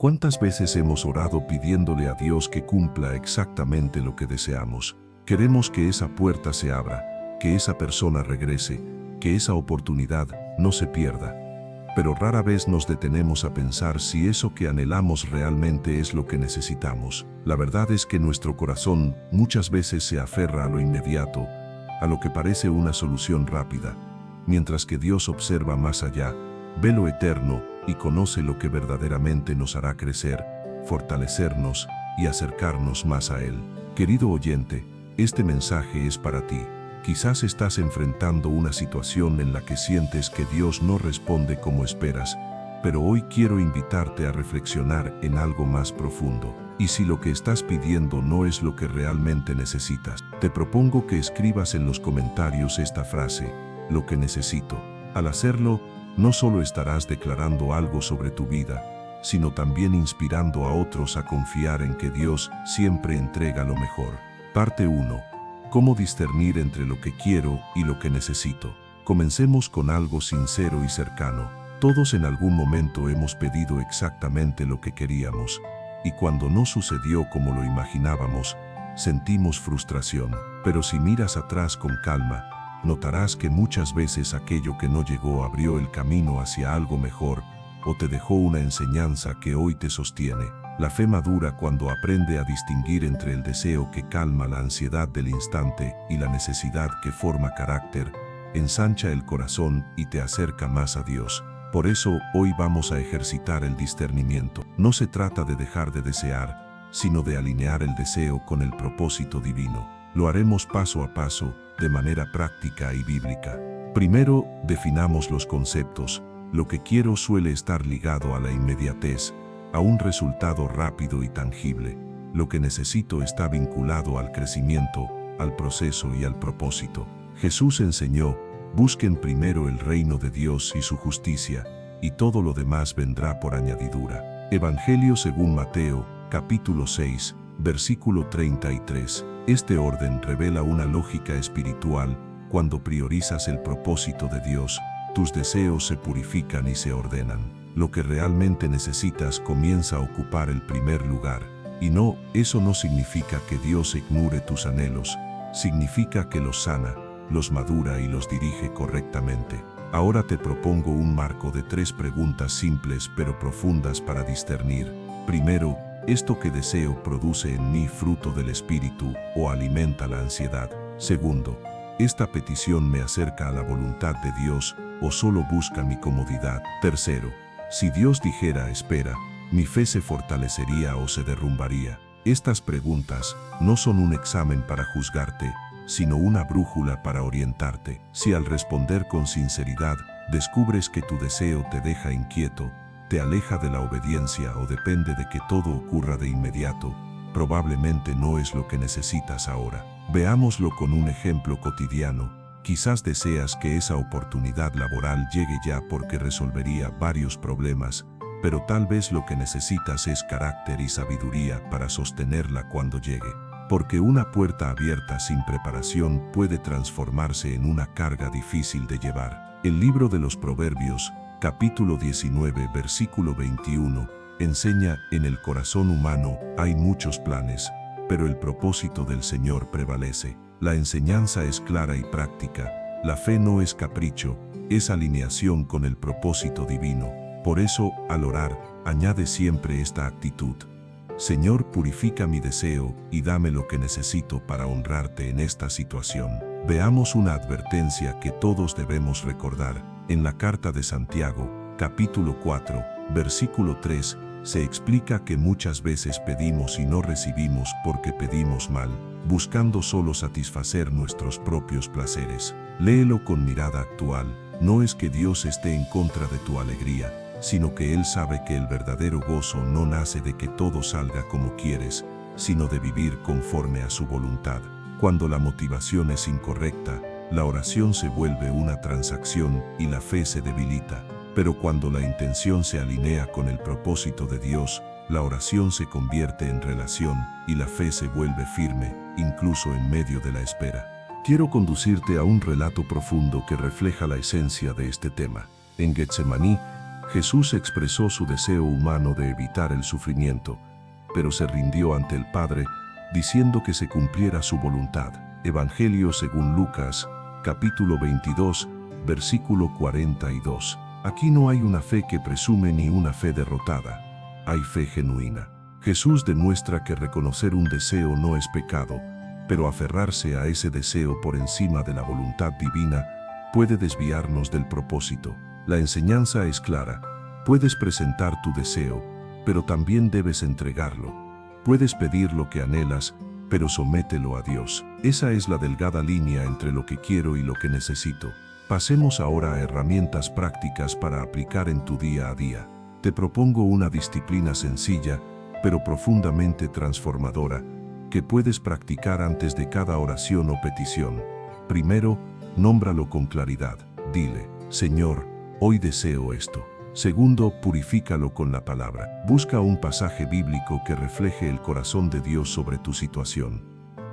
¿Cuántas veces hemos orado pidiéndole a Dios que cumpla exactamente lo que deseamos? Queremos que esa puerta se abra, que esa persona regrese, que esa oportunidad no se pierda. Pero rara vez nos detenemos a pensar si eso que anhelamos realmente es lo que necesitamos. La verdad es que nuestro corazón muchas veces se aferra a lo inmediato, a lo que parece una solución rápida, mientras que Dios observa más allá, ve lo eterno y conoce lo que verdaderamente nos hará crecer, fortalecernos y acercarnos más a Él. Querido oyente, este mensaje es para ti. Quizás estás enfrentando una situación en la que sientes que Dios no responde como esperas, pero hoy quiero invitarte a reflexionar en algo más profundo. Y si lo que estás pidiendo no es lo que realmente necesitas, te propongo que escribas en los comentarios esta frase: lo que necesito. Al hacerlo, no solo estarás declarando algo sobre tu vida, sino también inspirando a otros a confiar en que Dios siempre entrega lo mejor. Parte 1. ¿Cómo discernir entre lo que quiero y lo que necesito? Comencemos con algo sincero y cercano. Todos en algún momento hemos pedido exactamente lo que queríamos, y cuando no sucedió como lo imaginábamos, sentimos frustración. Pero si miras atrás con calma, notarás que muchas veces aquello que no llegó abrió el camino hacia algo mejor o te dejó una enseñanza que hoy te sostiene. La fe madura cuando aprende a distinguir entre el deseo que calma la ansiedad del instante y la necesidad que forma carácter, ensancha el corazón y te acerca más a Dios. Por eso, hoy vamos a ejercitar el discernimiento. No se trata de dejar de desear, sino de alinear el deseo con el propósito divino. Lo haremos paso a paso, de manera práctica y bíblica. Primero, definamos los conceptos. Lo que quiero suele estar ligado a la inmediatez, a un resultado rápido y tangible. Lo que necesito está vinculado al crecimiento, al proceso y al propósito. Jesús enseñó: busquen primero el reino de Dios y su justicia, y todo lo demás vendrá por añadidura. Evangelio según Mateo, capítulo 6, versículo 33. Este orden revela una lógica espiritual. Cuando priorizas el propósito de Dios, tus deseos se purifican y se ordenan. Lo que realmente necesitas comienza a ocupar el primer lugar. Y no, eso no significa que Dios ignore tus anhelos. Significa que los sana, los madura y los dirige correctamente. Ahora te propongo un marco de 3 preguntas simples pero profundas para discernir. Primero, ¿esto que deseo produce en mí fruto del Espíritu o alimenta la ansiedad? Segundo, ¿esta petición me acerca a la voluntad de Dios o solo busca mi comodidad? Tercero, si Dios dijera espera, ¿mi fe se fortalecería o se derrumbaría? Estas preguntas no son un examen para juzgarte, sino una brújula para orientarte. Si al responder con sinceridad descubres que tu deseo te deja inquieto, te aleja de la obediencia o depende de que todo ocurra de inmediato, probablemente no es lo que necesitas ahora. Veámoslo con un ejemplo cotidiano. Quizás deseas que esa oportunidad laboral llegue ya porque resolvería varios problemas, pero tal vez lo que necesitas es carácter y sabiduría para sostenerla cuando llegue. Porque una puerta abierta sin preparación puede transformarse en una carga difícil de llevar. El libro de los Proverbios, capítulo 19, versículo 21, enseña: en el corazón humano hay muchos planes, pero el propósito del Señor prevalece. La enseñanza es clara y práctica. La fe no es capricho, es alineación con el propósito divino. Por eso, al orar, añade siempre esta actitud: Señor, purifica mi deseo y dame lo que necesito para honrarte en esta situación. Veamos una advertencia que todos debemos recordar. En la carta de Santiago, capítulo 4, versículo 3, se explica que muchas veces pedimos y no recibimos porque pedimos mal, buscando solo satisfacer nuestros propios placeres. Léelo con mirada actual. No es que Dios esté en contra de tu alegría, sino que Él sabe que el verdadero gozo no nace de que todo salga como quieres, sino de vivir conforme a su voluntad. Cuando la motivación es incorrecta, la oración se vuelve una transacción y la fe se debilita. Pero cuando la intención se alinea con el propósito de Dios, la oración se convierte en relación y la fe se vuelve firme, incluso en medio de la espera. Quiero conducirte a un relato profundo que refleja la esencia de este tema. En Getsemaní, Jesús expresó su deseo humano de evitar el sufrimiento, pero se rindió ante el Padre, diciendo que se cumpliera su voluntad. Evangelio según Lucas, capítulo 22, versículo 42. Aquí no hay una fe que presume ni una fe derrotada. Hay fe genuina. Jesús demuestra que reconocer un deseo no es pecado, pero aferrarse a ese deseo por encima de la voluntad divina puede desviarnos del propósito. La enseñanza es clara. Puedes presentar tu deseo, pero también debes entregarlo. Puedes pedir lo que anhelas, pero somételo a Dios. Esa es la delgada línea entre lo que quiero y lo que necesito. Pasemos ahora a herramientas prácticas para aplicar en tu día a día. Te propongo una disciplina sencilla, pero profundamente transformadora, que puedes practicar antes de cada oración o petición. Primero, nómbralo con claridad. Dile, Señor, hoy deseo esto. Segundo, purifícalo con la palabra. Busca un pasaje bíblico que refleje el corazón de Dios sobre tu situación.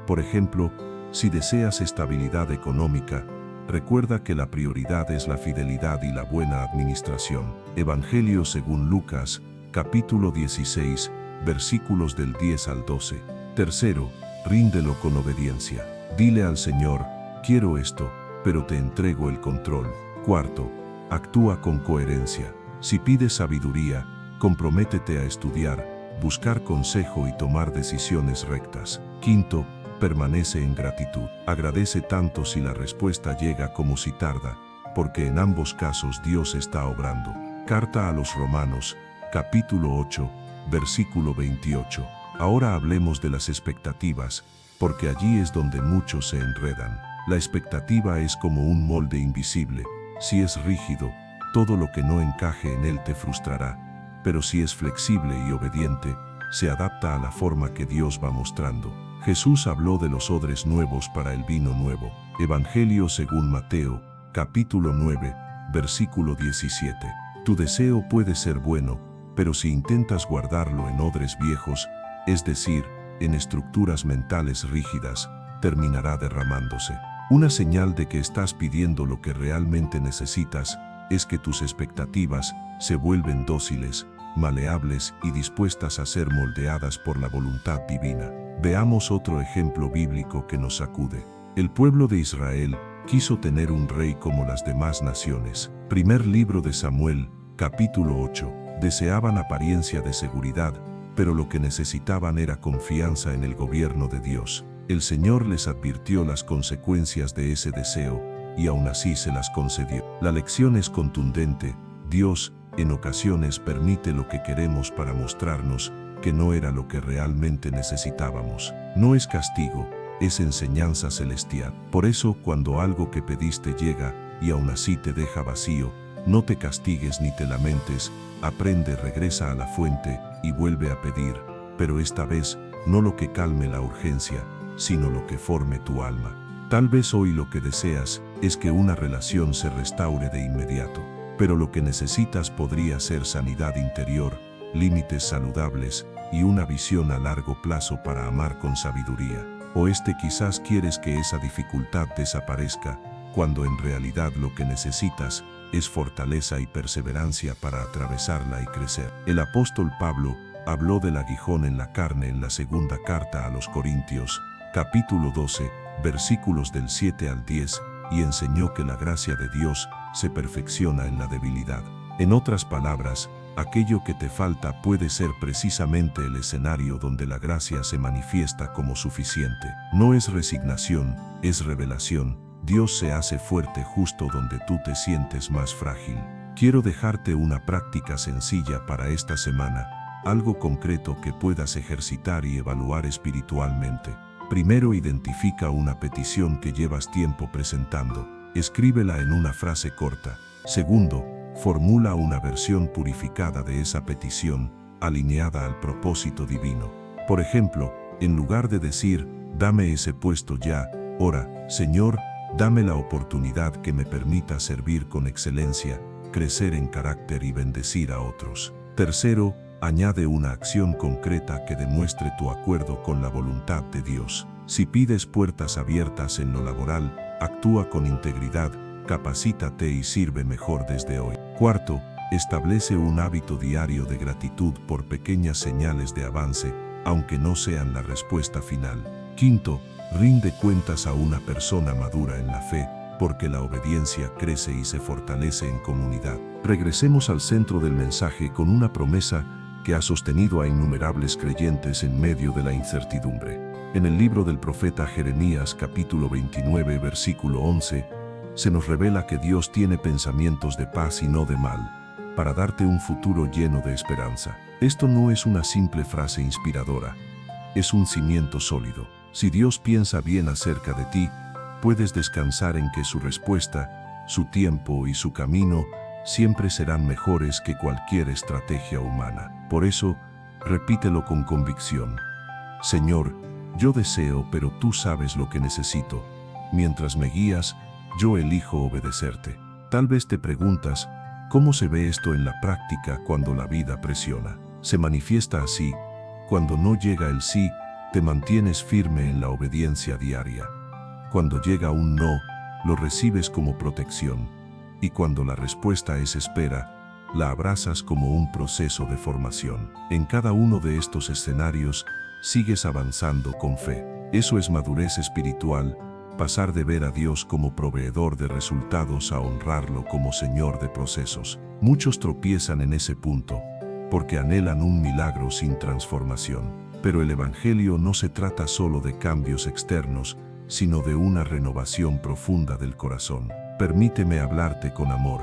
Por ejemplo, si deseas estabilidad económica, recuerda que la prioridad es la fidelidad y la buena administración. Evangelio según Lucas, capítulo 16, versículos del 10 al 12. Tercero, ríndelo con obediencia. Dile al Señor, quiero esto, pero te entrego el control. Cuarto, actúa con coherencia. Si pides sabiduría, comprométete a estudiar, buscar consejo y tomar decisiones rectas. Quinto, permanece en gratitud. Agradece tanto si la respuesta llega como si tarda, porque en ambos casos Dios está obrando. Carta a los Romanos, capítulo 8, versículo 28. Ahora hablemos de las expectativas, porque allí es donde muchos se enredan. La expectativa es como un molde invisible. Si es rígido, todo lo que no encaje en él te frustrará, pero si es flexible y obediente, se adapta a la forma que Dios va mostrando. Jesús habló de los odres nuevos para el vino nuevo. Evangelio según Mateo, capítulo 9, versículo 17. Tu deseo puede ser bueno, pero si intentas guardarlo en odres viejos, es decir, en estructuras mentales rígidas, terminará derramándose. Una señal de que estás pidiendo lo que realmente necesitas es que tus expectativas se vuelven dóciles, maleables y dispuestas a ser moldeadas por la voluntad divina. Veamos otro ejemplo bíblico que nos sacude. El pueblo de Israel quiso tener un rey como las demás naciones. Primer libro de Samuel, capítulo 8. Deseaban apariencia de seguridad, pero lo que necesitaban era confianza en el gobierno de Dios. El Señor les advirtió las consecuencias de ese deseo, y aún así se las concedió. La lección es contundente. Dios, en ocasiones, permite lo que queremos para mostrarnos que no era lo que realmente necesitábamos. No es castigo, es enseñanza celestial. Por eso, cuando algo que pediste llega, y aún así te deja vacío, no te castigues ni te lamentes, aprende, regresa a la fuente y vuelve a pedir, pero esta vez, no lo que calme la urgencia, sino lo que forme tu alma. Tal vez hoy lo que deseas es que una relación se restaure de inmediato, pero lo que necesitas podría ser sanidad interior, límites saludables y una visión a largo plazo para amar con sabiduría. O quizás quieres que esa dificultad desaparezca, cuando en realidad lo que necesitas es fortaleza y perseverancia para atravesarla y crecer. El apóstol Pablo habló del aguijón en la carne en la segunda carta a los Corintios, capítulo 12, versículos del 7 al 10, y enseñó que la gracia de Dios se perfecciona en la debilidad. En otras palabras, aquello que te falta puede ser precisamente el escenario donde la gracia se manifiesta como suficiente. No es resignación, es revelación. Dios se hace fuerte justo donde tú te sientes más frágil. Quiero dejarte una práctica sencilla para esta semana, algo concreto que puedas ejercitar y evaluar espiritualmente. Primero, identifica una petición que llevas tiempo presentando. Escríbela en una frase corta. Segundo, formula una versión purificada de esa petición, alineada al propósito divino. Por ejemplo, en lugar de decir, dame ese puesto ya, ora, Señor, dame la oportunidad que me permita servir con excelencia, crecer en carácter y bendecir a otros. Tercero, añade una acción concreta que demuestre tu acuerdo con la voluntad de Dios. Si pides puertas abiertas en lo laboral, actúa con integridad, capacítate y sirve mejor desde hoy. Cuarto, Establece un hábito diario de gratitud por pequeñas señales de avance, aunque no sean la respuesta final. Quinto, rinde cuentas a una persona madura en la fe, porque la obediencia crece y se fortalece en comunidad. Regresemos al centro del mensaje con una promesa que ha sostenido a innumerables creyentes en medio de la incertidumbre. En el libro del profeta Jeremías, capítulo 29, versículo 11, se nos revela que Dios tiene pensamientos de paz y no de mal, para darte un futuro lleno de esperanza. Esto no es una simple frase inspiradora, es un cimiento sólido. Si Dios piensa bien acerca de ti, puedes descansar en que su respuesta, su tiempo y su camino siempre serán mejores que cualquier estrategia humana. Por eso, repítelo con convicción. Señor, yo deseo, pero tú sabes lo que necesito. Mientras me guías, yo elijo obedecerte. Tal vez te preguntas, ¿cómo se ve esto en la práctica cuando la vida presiona? Se manifiesta así: cuando no llega el sí, te mantienes firme en la obediencia diaria. Cuando llega un no, lo recibes como protección. Y cuando la respuesta es espera, la abrazas como un proceso de formación. En cada uno de estos escenarios, sigues avanzando con fe. Eso es madurez espiritual, pasar de ver a Dios como proveedor de resultados a honrarlo como Señor de procesos. Muchos tropiezan en ese punto, porque anhelan un milagro sin transformación. Pero el Evangelio no se trata solo de cambios externos, sino de una renovación profunda del corazón. Permíteme hablarte con amor.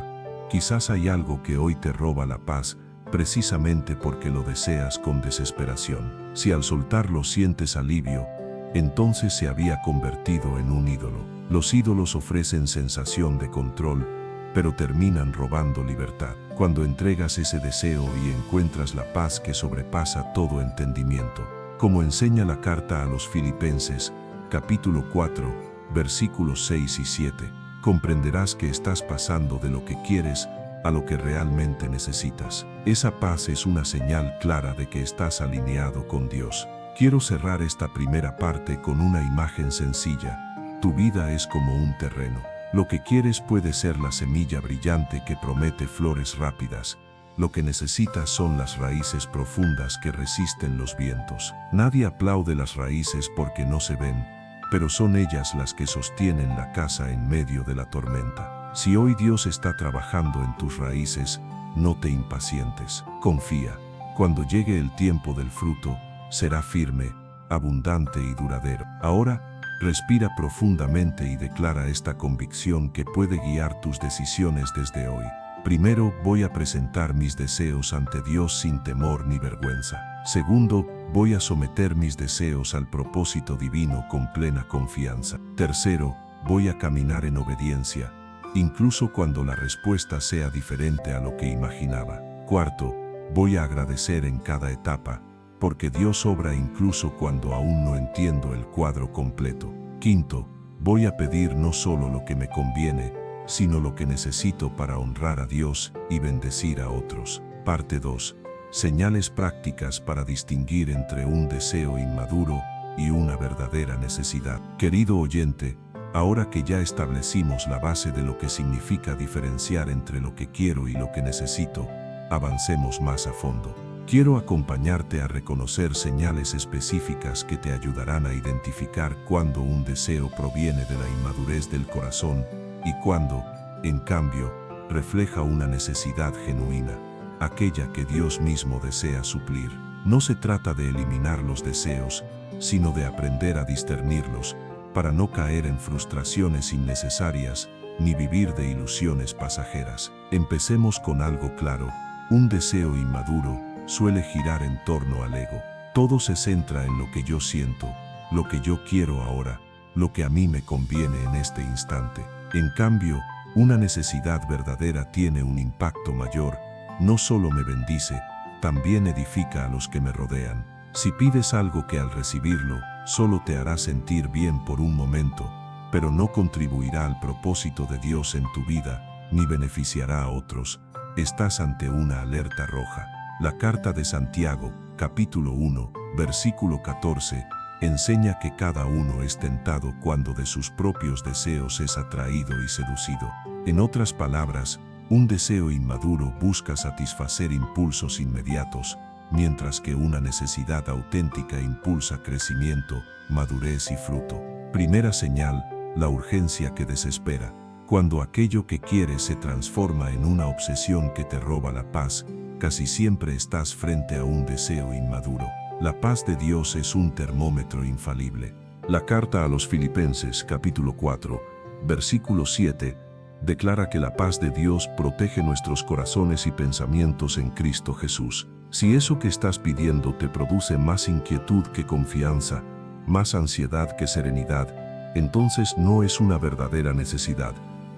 Quizás hay algo que hoy te roba la paz, precisamente porque lo deseas con desesperación. Si al soltarlo sientes alivio, entonces se había convertido en un ídolo. Los ídolos ofrecen sensación de control, pero terminan robando libertad. Cuando entregas ese deseo y encuentras la paz que sobrepasa todo entendimiento. Como enseña la carta a los Filipenses, capítulo 4, versículos 6 y 7, comprenderás que estás pasando de lo que quieres a lo que realmente necesitas. Esa paz es una señal clara de que estás alineado con Dios. Quiero cerrar esta primera parte con una imagen sencilla. Tu vida es como un terreno. Lo que quieres puede ser la semilla brillante que promete flores rápidas. Lo que necesitas son las raíces profundas que resisten los vientos. Nadie aplaude las raíces porque no se ven, pero son ellas las que sostienen la casa en medio de la tormenta. Si hoy Dios está trabajando en tus raíces, no te impacientes. Confía. Cuando llegue el tiempo del fruto, será firme, abundante y duradero. Ahora, respira profundamente y declara esta convicción que puede guiar tus decisiones desde hoy. Primero, voy a presentar mis deseos ante Dios sin temor ni vergüenza. Segundo, voy a someter mis deseos al propósito divino con plena confianza. Tercero, voy a caminar en obediencia, incluso cuando la respuesta sea diferente a lo que imaginaba. Cuarto, voy a agradecer en cada etapa, porque Dios obra incluso cuando aún no entiendo el cuadro completo. Quinto, voy a pedir no solo lo que me conviene, sino lo que necesito para honrar a Dios y bendecir a otros. Parte 2. Señales prácticas para distinguir entre un deseo inmaduro y una verdadera necesidad. Querido oyente, ahora que ya establecimos la base de lo que significa diferenciar entre lo que quiero y lo que necesito, avancemos más a fondo. Quiero acompañarte a reconocer señales específicas que te ayudarán a identificar cuándo un deseo proviene de la inmadurez del corazón y cuándo, en cambio, refleja una necesidad genuina, aquella que Dios mismo desea suplir. No se trata de eliminar los deseos, sino de aprender a discernirlos, para no caer en frustraciones innecesarias ni vivir de ilusiones pasajeras. Empecemos con algo claro: un deseo inmaduro suele girar en torno al ego. Todo se centra en lo que yo siento, lo que yo quiero ahora, lo que a mí me conviene en este instante. En cambio, una necesidad verdadera tiene un impacto mayor. No solo me bendice, también edifica a los que me rodean. Si pides algo que al recibirlo, solo te hará sentir bien por un momento, pero no contribuirá al propósito de Dios en tu vida, ni beneficiará a otros, estás ante una alerta roja. La carta de Santiago, capítulo 1, versículo 14, enseña que cada uno es tentado cuando de sus propios deseos es atraído y seducido. En otras palabras, Un deseo inmaduro busca satisfacer impulsos inmediatos, mientras que una necesidad auténtica impulsa crecimiento, madurez y fruto. Primera señal, la urgencia que desespera. Cuando aquello que quieres se transforma en una obsesión que te roba la paz, casi siempre estás frente a un deseo inmaduro. La paz de Dios es un termómetro infalible. La carta a los Filipenses, capítulo 4, versículo 7, declara que la paz de Dios protege nuestros corazones y pensamientos en Cristo Jesús. Si eso que estás pidiendo te produce más inquietud que confianza, más ansiedad que serenidad, entonces no es una verdadera necesidad,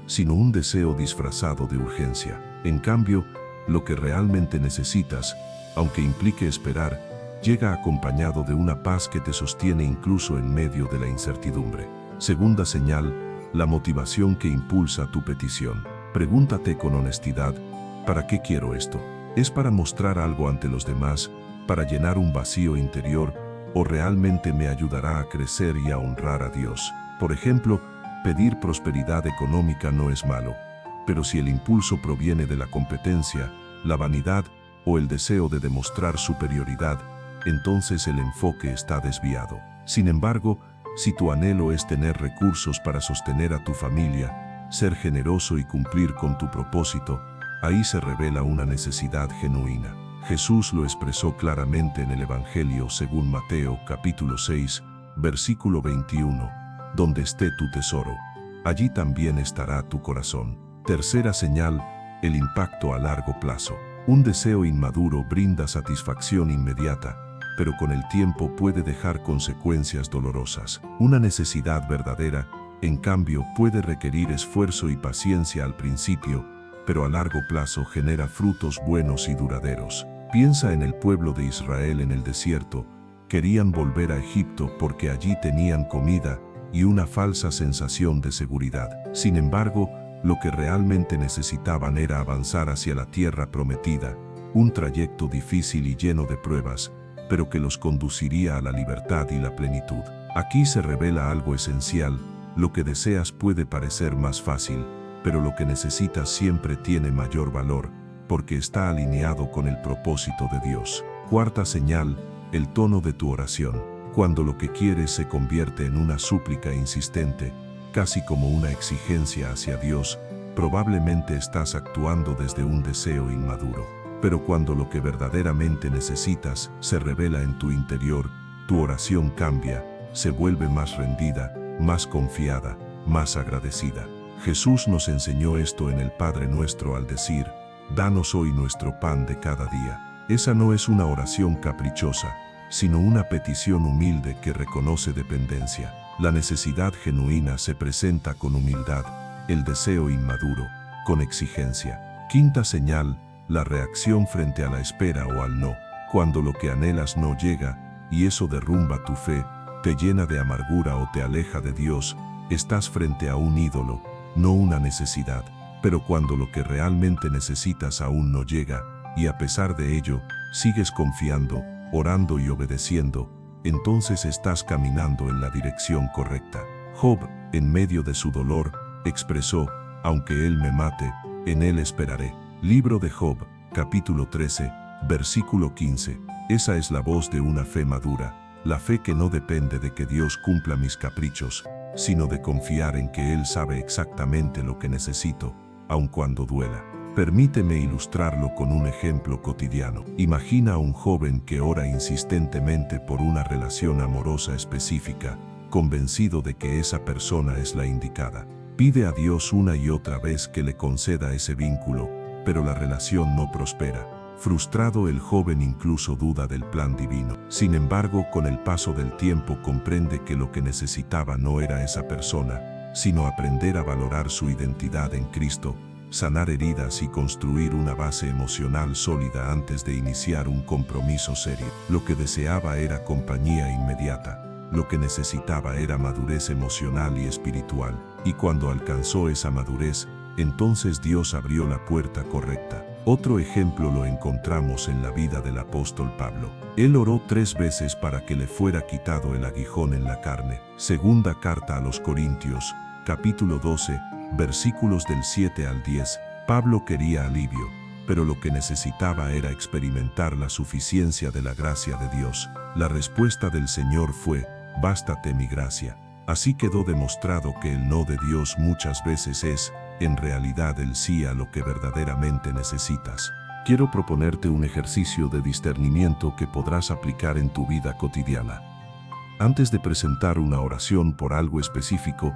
sino un deseo disfrazado de urgencia. En cambio, lo que realmente necesitas, aunque implique esperar, llega acompañado de una paz que te sostiene incluso en medio de la incertidumbre. Segunda señal, la motivación que impulsa tu petición. Pregúntate con honestidad, ¿para qué quiero esto? ¿Es para mostrar algo ante los demás, para llenar un vacío interior, o realmente me ayudará a crecer y a honrar a Dios? Por ejemplo, pedir prosperidad económica no es malo, pero si el impulso proviene de la competencia, la vanidad o el deseo de demostrar superioridad, entonces el enfoque está desviado. Sin embargo, si tu anhelo es tener recursos para sostener a tu familia, ser generoso y cumplir con tu propósito, ahí se revela una necesidad genuina. Jesús lo expresó claramente en el Evangelio según Mateo capítulo 6, versículo 21. Donde esté tu tesoro, allí también estará tu corazón. Tercera señal, el impacto a largo plazo. Un deseo inmaduro brinda satisfacción inmediata, pero con el tiempo puede dejar consecuencias dolorosas. Una necesidad verdadera, en cambio, puede requerir esfuerzo y paciencia al principio, pero a largo plazo genera frutos buenos y duraderos. Piensa en el pueblo de Israel en el desierto. Querían volver a Egipto porque allí tenían comida y una falsa sensación de seguridad. Sin embargo, lo que realmente necesitaban era avanzar hacia la tierra prometida, un trayecto difícil y lleno de pruebas, pero que los conduciría a la libertad y la plenitud. Aquí se revela algo esencial: lo que deseas puede parecer más fácil, pero lo que necesitas siempre tiene mayor valor, porque está alineado con el propósito de Dios. Cuarta señal, el tono de tu oración. Cuando lo que quieres se convierte en una súplica insistente, casi como una exigencia hacia Dios, probablemente estás actuando desde un deseo inmaduro. Pero cuando lo que verdaderamente necesitas se revela en tu interior, tu oración cambia, se vuelve más rendida, más confiada, más agradecida. Jesús nos enseñó esto en el Padre Nuestro al decir: «Danos hoy nuestro pan de cada día». Esa no es una oración caprichosa, sino una petición humilde que reconoce dependencia. La necesidad genuina se presenta con humildad, el deseo inmaduro, con exigencia. Quinta señal, la reacción frente a la espera o al no. Cuando lo que anhelas no llega, y eso derrumba tu fe, te llena de amargura o te aleja de Dios, estás frente a un ídolo, no una necesidad. Pero cuando lo que realmente necesitas aún no llega, y a pesar de ello, sigues confiando, orando y obedeciendo, entonces estás caminando en la dirección correcta. Job, en medio de su dolor, expresó: «Aunque él me mate, en él esperaré». Libro de Job, capítulo 13, versículo 15. Esa es la voz de una fe madura, la fe que no depende de que Dios cumpla mis caprichos, sino de confiar en que Él sabe exactamente lo que necesito, aun cuando duela. Permíteme ilustrarlo con un ejemplo cotidiano. Imagina a un joven que ora insistentemente por una relación amorosa específica, convencido de que esa persona es la indicada. Pide a Dios una y otra vez que le conceda ese vínculo, pero la relación no prospera. Frustrado, el joven incluso duda del plan divino. Sin embargo, con el paso del tiempo comprende que lo que necesitaba no era esa persona, sino aprender a valorar su identidad en Cristo, sanar heridas y construir una base emocional sólida antes de iniciar un compromiso serio. Lo que deseaba era compañía inmediata. Lo que necesitaba era madurez emocional y espiritual. Y cuando alcanzó esa madurez, entonces Dios abrió la puerta correcta. Otro ejemplo lo encontramos en la vida del apóstol Pablo. Él oró 3 veces para que le fuera quitado el aguijón en la carne. Segunda carta a los Corintios, capítulo 12, versículos del 7 al 10, Pablo quería alivio, pero lo que necesitaba era experimentar la suficiencia de la gracia de Dios. La respuesta del Señor fue: bástate mi gracia. Así quedó demostrado que el no de Dios muchas veces es, en realidad, el sí a lo que verdaderamente necesitas. Quiero proponerte un ejercicio de discernimiento que podrás aplicar en tu vida cotidiana. Antes de presentar una oración por algo específico,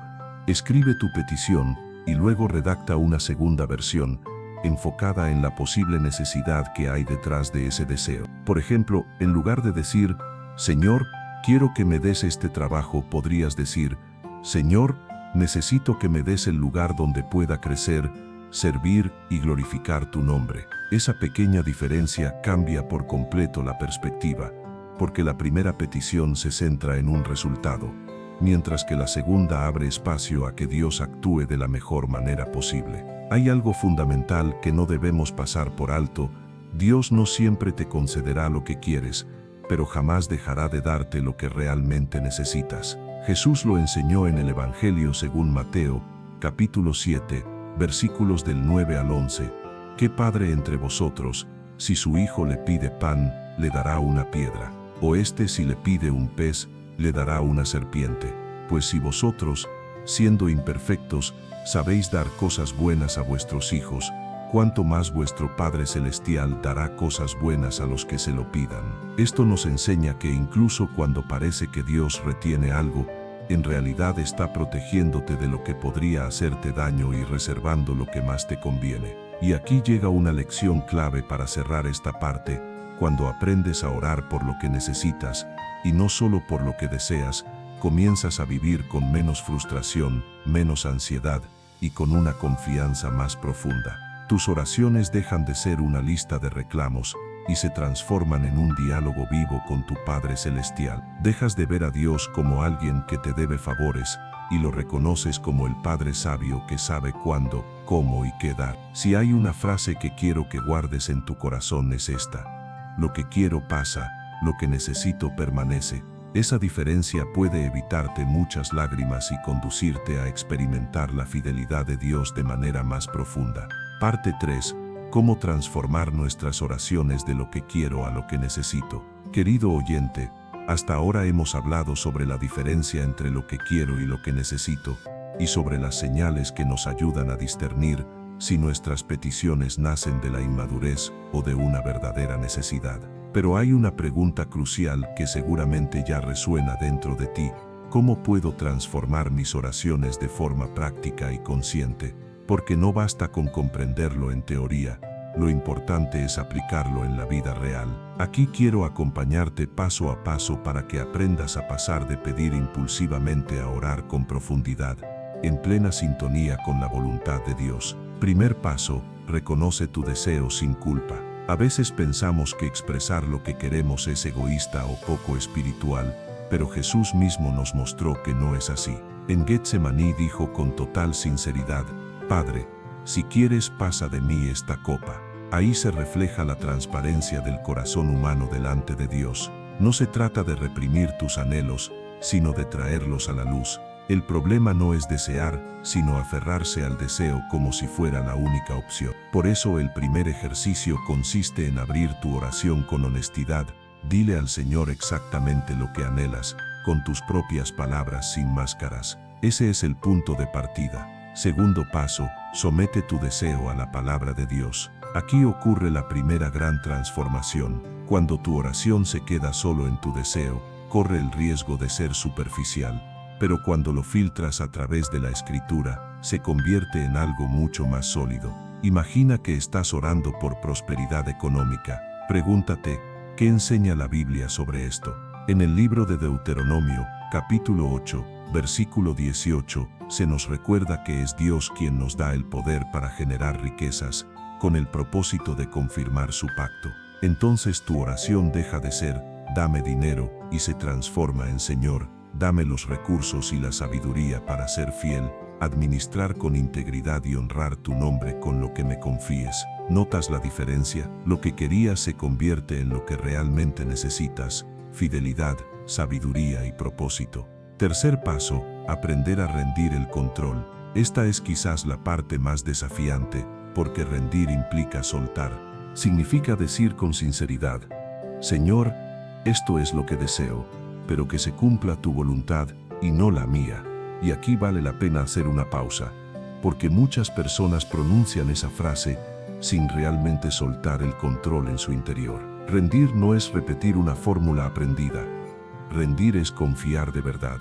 escribe tu petición y luego redacta una segunda versión, enfocada en la posible necesidad que hay detrás de ese deseo. Por ejemplo, en lugar de decir: Señor, quiero que me des este trabajo, podrías decir: Señor, necesito que me des el lugar donde pueda crecer, servir y glorificar tu nombre. Esa pequeña diferencia cambia por completo la perspectiva, porque la primera petición se centra en un resultado, mientras que la segunda abre espacio a que Dios actúe de la mejor manera posible. Hay algo fundamental que no debemos pasar por alto: Dios no siempre te concederá lo que quieres, pero jamás dejará de darte lo que realmente necesitas. Jesús lo enseñó en el Evangelio según Mateo, capítulo 7, versículos del 9 al 11. ¿Qué padre entre vosotros, si su hijo le pide pan, le dará una piedra? ¿O si le pide un pez, le dará una serpiente? Pues si vosotros, siendo imperfectos, sabéis dar cosas buenas a vuestros hijos, cuánto más vuestro Padre Celestial dará cosas buenas a los que se lo pidan. Esto nos enseña que incluso cuando parece que Dios retiene algo, en realidad está protegiéndote de lo que podría hacerte daño y reservando lo que más te conviene. Y aquí llega una lección clave para cerrar esta parte: cuando aprendes a orar por lo que necesitas, y no solo por lo que deseas, comienzas a vivir con menos frustración, menos ansiedad, y con una confianza más profunda. Tus oraciones dejan de ser una lista de reclamos y se transforman en un diálogo vivo con tu Padre Celestial. Dejas de ver a Dios como alguien que te debe favores y lo reconoces como el Padre sabio que sabe cuándo, cómo y qué dar. Si hay una frase que quiero que guardes en tu corazón es esta: lo que quiero pasa, lo que necesito permanece. Esa diferencia puede evitarte muchas lágrimas y conducirte a experimentar la fidelidad de Dios de manera más profunda. Parte 3. ¿Cómo transformar nuestras oraciones de lo que quiero a lo que necesito? Querido oyente, hasta ahora hemos hablado sobre la diferencia entre lo que quiero y lo que necesito, y sobre las señales que nos ayudan a discernir si nuestras peticiones nacen de la inmadurez o de una verdadera necesidad. Pero hay una pregunta crucial que seguramente ya resuena dentro de ti: ¿cómo puedo transformar mis oraciones de forma práctica y consciente? Porque no basta con comprenderlo en teoría, lo importante es aplicarlo en la vida real. Aquí quiero acompañarte paso a paso para que aprendas a pasar de pedir impulsivamente a orar con profundidad, en plena sintonía con la voluntad de Dios. Primer paso: reconoce tu deseo sin culpa. A veces pensamos que expresar lo que queremos es egoísta o poco espiritual, pero Jesús mismo nos mostró que no es así. En Getsemaní dijo con total sinceridad: Padre, si quieres, pasa de mí esta copa. Ahí se refleja la transparencia del corazón humano delante de Dios. No se trata de reprimir tus anhelos, sino de traerlos a la luz. El problema no es desear, sino aferrarse al deseo como si fuera la única opción. Por eso el primer ejercicio consiste en abrir tu oración con honestidad. Dile al Señor exactamente lo que anhelas, con tus propias palabras, sin máscaras. Ese es el punto de partida. Segundo paso: somete tu deseo a la palabra de Dios. Aquí ocurre la primera gran transformación. Cuando tu oración se queda solo en tu deseo, corre el riesgo de ser superficial. Pero cuando lo filtras a través de la Escritura, se convierte en algo mucho más sólido. Imagina que estás orando por prosperidad económica. Pregúntate: ¿qué enseña la Biblia sobre esto? En el libro de Deuteronomio, capítulo 8, versículo 18, se nos recuerda que es Dios quien nos da el poder para generar riquezas, con el propósito de confirmar su pacto. Entonces tu oración deja de ser: dame dinero, y se transforma en: Señor, dame los recursos y la sabiduría para ser fiel, administrar con integridad y honrar tu nombre con lo que me confíes. ¿Notas la diferencia? Lo que querías se convierte en lo que realmente necesitas: fidelidad, sabiduría y propósito. Tercer paso: aprender a rendir el control. Esta es quizás la parte más desafiante, porque rendir implica soltar. Significa decir con sinceridad: Señor, esto es lo que deseo, pero que se cumpla tu voluntad y no la mía. Y aquí vale la pena hacer una pausa, porque muchas personas pronuncian esa frase sin realmente soltar el control en su interior. Rendir no es repetir una fórmula aprendida. Rendir es confiar de verdad.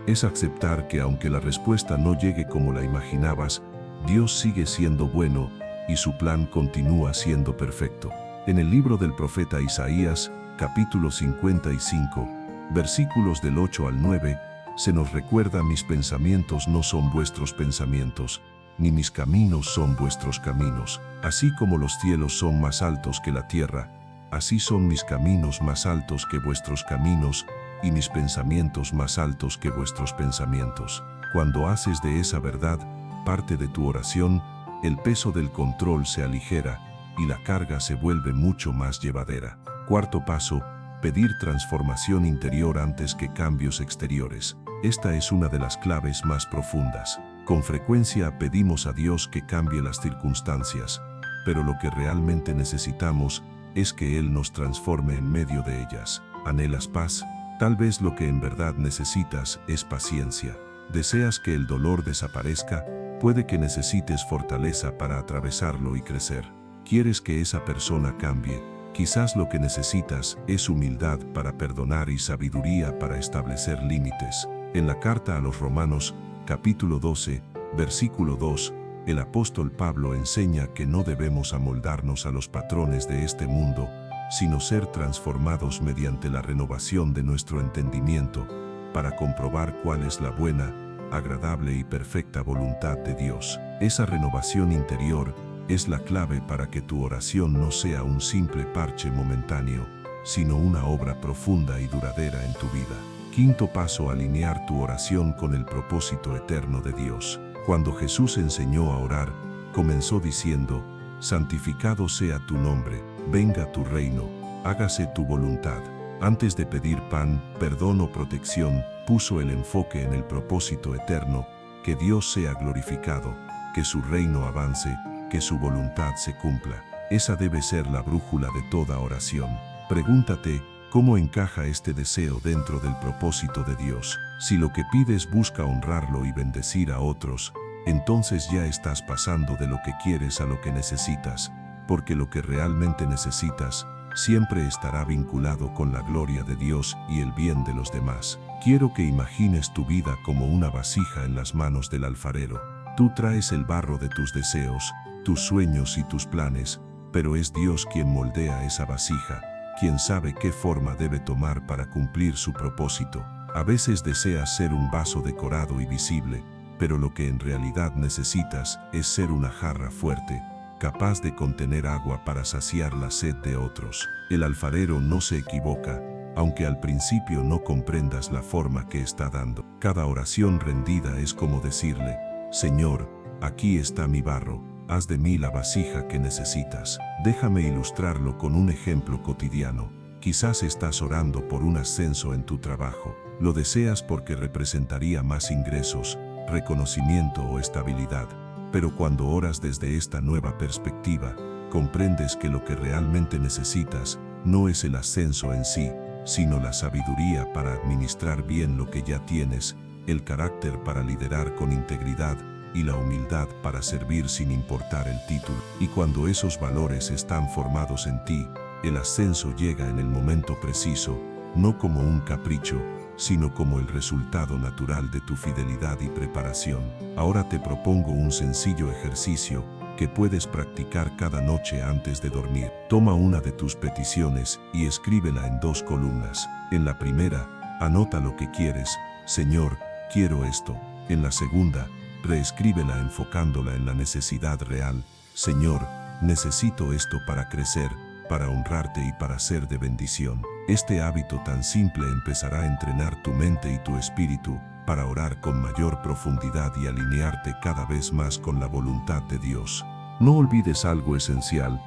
Es aceptar que aunque la respuesta no llegue como la imaginabas, Dios sigue siendo bueno y su plan continúa siendo perfecto. En el libro del profeta Isaías, capítulo 55, versículos del 8 al 9, se nos recuerda: mis pensamientos no son vuestros pensamientos, ni mis caminos son vuestros caminos. Así como los cielos son más altos que la tierra, así son mis caminos más altos que vuestros caminos, y mis pensamientos más altos que vuestros pensamientos. Cuando haces de esa verdad parte de tu oración, el peso del control se aligera y la carga se vuelve mucho más llevadera. Cuarto paso: pedir transformación interior antes que cambios exteriores. Esta es una de las claves más profundas. Con frecuencia pedimos a Dios que cambie las circunstancias, pero lo que realmente necesitamos es que Él nos transforme en medio de ellas. ¿Anhelas paz? Tal vez lo que en verdad necesitas es paciencia. ¿Deseas que el dolor desaparezca? Puede que necesites fortaleza para atravesarlo y crecer. ¿Quieres que esa persona cambie? Quizás lo que necesitas es humildad para perdonar y sabiduría para establecer límites. En la carta a los Romanos, capítulo 12, versículo 2, el apóstol Pablo enseña que no debemos amoldarnos a los patrones de este mundo, sino ser transformados mediante la renovación de nuestro entendimiento, para comprobar cuál es la buena, agradable y perfecta voluntad de Dios. Esa renovación interior es la clave para que tu oración no sea un simple parche momentáneo, sino una obra profunda y duradera en tu vida. Quinto paso: alinear tu oración con el propósito eterno de Dios. Cuando Jesús enseñó a orar, comenzó diciendo: santificado sea tu nombre, venga tu reino, hágase tu voluntad. Antes de pedir pan, perdón o protección, puso el enfoque en el propósito eterno: que Dios sea glorificado, que su reino avance, que su voluntad se cumpla. Esa debe ser la brújula de toda oración. Pregúntate: ¿cómo encaja este deseo dentro del propósito de Dios? Si lo que pides busca honrarlo y bendecir a otros, entonces ya estás pasando de lo que quieres a lo que necesitas, porque lo que realmente necesitas siempre estará vinculado con la gloria de Dios y el bien de los demás. Quiero que imagines tu vida como una vasija en las manos del alfarero. Tú traes el barro de tus deseos, tus sueños y tus planes, pero es Dios quien moldea esa vasija, quien sabe qué forma debe tomar para cumplir su propósito. A veces deseas ser un vaso decorado y visible, pero lo que en realidad necesitas es ser una jarra fuerte, capaz de contener agua para saciar la sed de otros. El alfarero no se equivoca, aunque al principio no comprendas la forma que está dando. Cada oración rendida es como decirle: Señor, aquí está mi barro, haz de mí la vasija que necesitas. Déjame ilustrarlo con un ejemplo cotidiano. Quizás estás orando por un ascenso en tu trabajo. Lo deseas porque representaría más ingresos, reconocimiento o estabilidad. Pero cuando oras desde esta nueva perspectiva, comprendes que lo que realmente necesitas no es el ascenso en sí, sino la sabiduría para administrar bien lo que ya tienes, el carácter para liderar con integridad y la humildad para servir sin importar el título. Y cuando esos valores están formados en ti, el ascenso llega en el momento preciso, no como un capricho, sino como el resultado natural de tu fidelidad y preparación. Ahora te propongo un sencillo ejercicio que puedes practicar cada noche antes de dormir. Toma una de tus peticiones y escríbela en 2 columnas. En la primera, anota lo que quieres: Señor, quiero esto. En la segunda, reescríbela enfocándola en la necesidad real: Señor, necesito esto para crecer, para honrarte y para ser de bendición. Este hábito tan simple empezará a entrenar tu mente y tu espíritu para orar con mayor profundidad y alinearte cada vez más con la voluntad de Dios. No olvides algo esencial: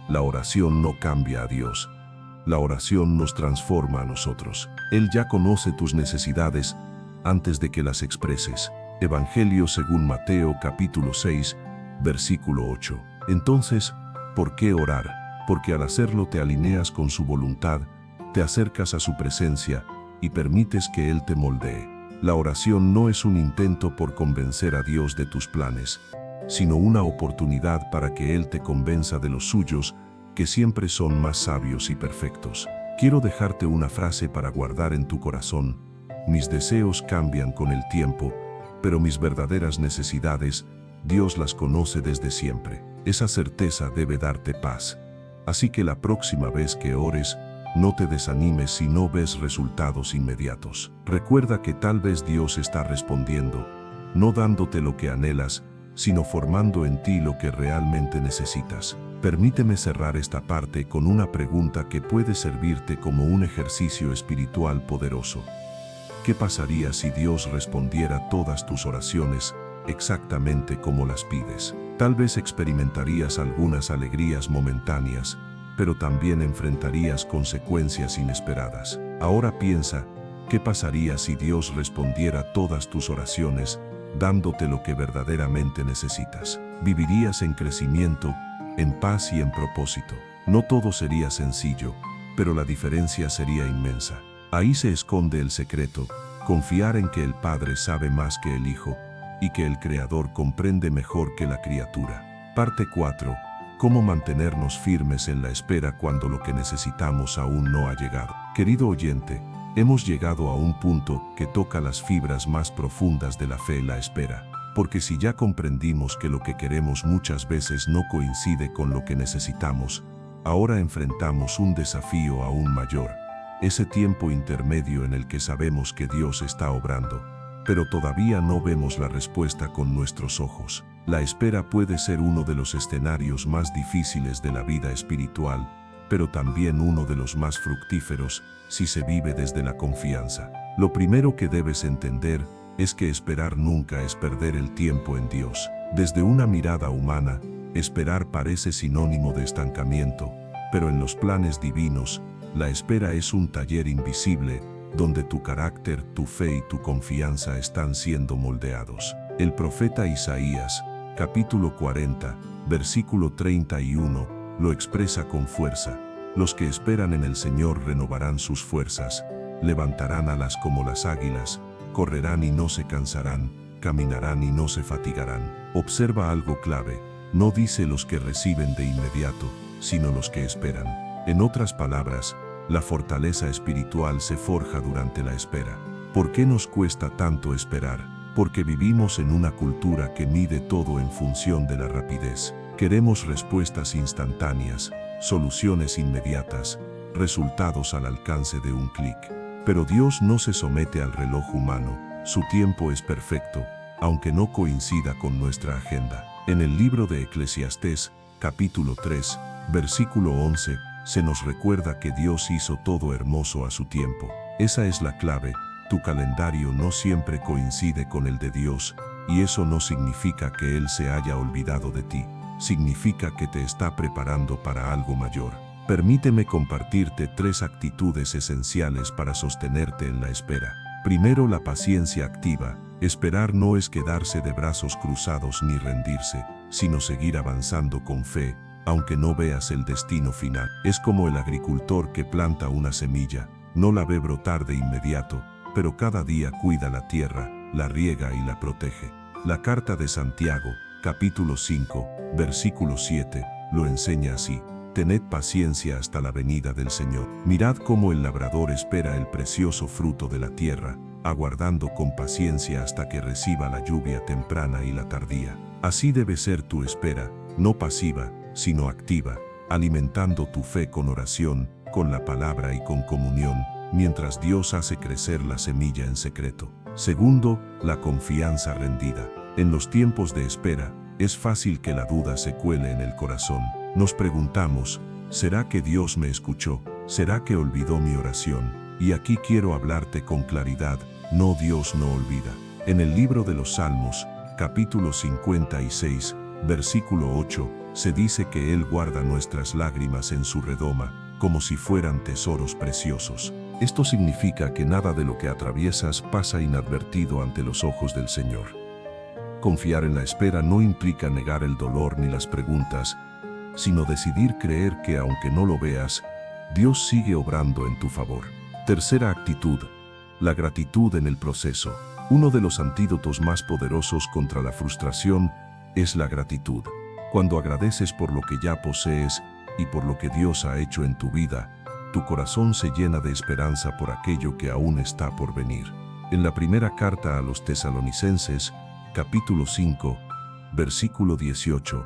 la oración no cambia a Dios. La oración nos transforma a nosotros. Él ya conoce tus necesidades antes de que las expreses. Evangelio según Mateo capítulo 6, versículo 8. Entonces, ¿por qué orar? Porque al hacerlo te alineas con su voluntad, te acercas a su presencia y permites que Él te moldee. La oración no es un intento por convencer a Dios de tus planes, sino una oportunidad para que Él te convenza de los suyos, que siempre son más sabios y perfectos. Quiero dejarte una frase para guardar en tu corazón. Mis deseos cambian con el tiempo, pero mis verdaderas necesidades, Dios las conoce desde siempre. Esa certeza debe darte paz. Así que la próxima vez que ores, no te desanimes si no ves resultados inmediatos. Recuerda que tal vez Dios está respondiendo, no dándote lo que anhelas, sino formando en ti lo que realmente necesitas. Permíteme cerrar esta parte con una pregunta que puede servirte como un ejercicio espiritual poderoso. ¿Qué pasaría si Dios respondiera todas tus oraciones exactamente como las pides? Tal vez experimentarías algunas alegrías momentáneas, pero también enfrentarías consecuencias inesperadas. Ahora piensa, ¿qué pasaría si Dios respondiera todas tus oraciones, dándote lo que verdaderamente necesitas? Vivirías en crecimiento, en paz y en propósito. No todo sería sencillo, pero la diferencia sería inmensa. Ahí se esconde el secreto, confiar en que el Padre sabe más que el Hijo, y que el Creador comprende mejor que la criatura. Parte 4. ¿Cómo mantenernos firmes en la espera cuando lo que necesitamos aún no ha llegado? Querido oyente, hemos llegado a un punto que toca las fibras más profundas de la fe, la espera. Porque si ya comprendimos que lo que queremos muchas veces no coincide con lo que necesitamos, ahora enfrentamos un desafío aún mayor. Ese tiempo intermedio en el que sabemos que Dios está obrando, pero todavía no vemos la respuesta con nuestros ojos. La espera puede ser uno de los escenarios más difíciles de la vida espiritual, pero también uno de los más fructíferos si se vive desde la confianza. Lo primero que debes entender es que esperar nunca es perder el tiempo en Dios. Desde una mirada humana, esperar parece sinónimo de estancamiento, pero en los planes divinos, la espera es un taller invisible donde tu carácter, tu fe y tu confianza están siendo moldeados. El profeta Isaías, capítulo 40, versículo 31, lo expresa con fuerza. Los que esperan en el Señor renovarán sus fuerzas, levantarán alas como las águilas, correrán y no se cansarán, caminarán y no se fatigarán. Observa algo clave, no dice los que reciben de inmediato, sino los que esperan. En otras palabras, la fortaleza espiritual se forja durante la espera. ¿Por qué nos cuesta tanto esperar? Porque vivimos en una cultura que mide todo en función de la rapidez. Queremos respuestas instantáneas, soluciones inmediatas, resultados al alcance de un clic. Pero Dios no se somete al reloj humano, su tiempo es perfecto, aunque no coincida con nuestra agenda. En el libro de Eclesiastés, capítulo 3, versículo 11, se nos recuerda que Dios hizo todo hermoso a su tiempo. Esa es la clave. Tu calendario no siempre coincide con el de Dios, y eso no significa que Él se haya olvidado de ti. Significa que te está preparando para algo mayor. Permíteme compartirte 3 actitudes esenciales para sostenerte en la espera. Primero, la paciencia activa. Esperar no es quedarse de brazos cruzados ni rendirse, sino seguir avanzando con fe, aunque no veas el destino final. Es como el agricultor que planta una semilla, no la ve brotar de inmediato, pero cada día cuida la tierra, la riega y la protege. La carta de Santiago, capítulo 5, versículo 7, lo enseña así. Tened paciencia hasta la venida del Señor. Mirad cómo el labrador espera el precioso fruto de la tierra, aguardando con paciencia hasta que reciba la lluvia temprana y la tardía. Así debe ser tu espera, no pasiva, sino activa, alimentando tu fe con oración, con la palabra y con comunión, mientras Dios hace crecer la semilla en secreto. Segundo, la confianza rendida. En los tiempos de espera, es fácil que la duda se cuele en el corazón. Nos preguntamos, ¿será que Dios me escuchó? ¿Será que olvidó mi oración? Y aquí quiero hablarte con claridad, no, Dios no olvida. En el libro de los Salmos, capítulo 56, versículo 8, se dice que Él guarda nuestras lágrimas en su redoma, como si fueran tesoros preciosos. Esto significa que nada de lo que atraviesas pasa inadvertido ante los ojos del Señor. Confiar en la espera no implica negar el dolor ni las preguntas, sino decidir creer que aunque no lo veas, Dios sigue obrando en tu favor. Tercera actitud, la gratitud en el proceso. Uno de los antídotos más poderosos contra la frustración es la gratitud. Cuando agradeces por lo que ya posees y por lo que Dios ha hecho en tu vida, tu corazón se llena de esperanza por aquello que aún está por venir. En la primera carta a los Tesalonicenses, capítulo 5, versículo 18,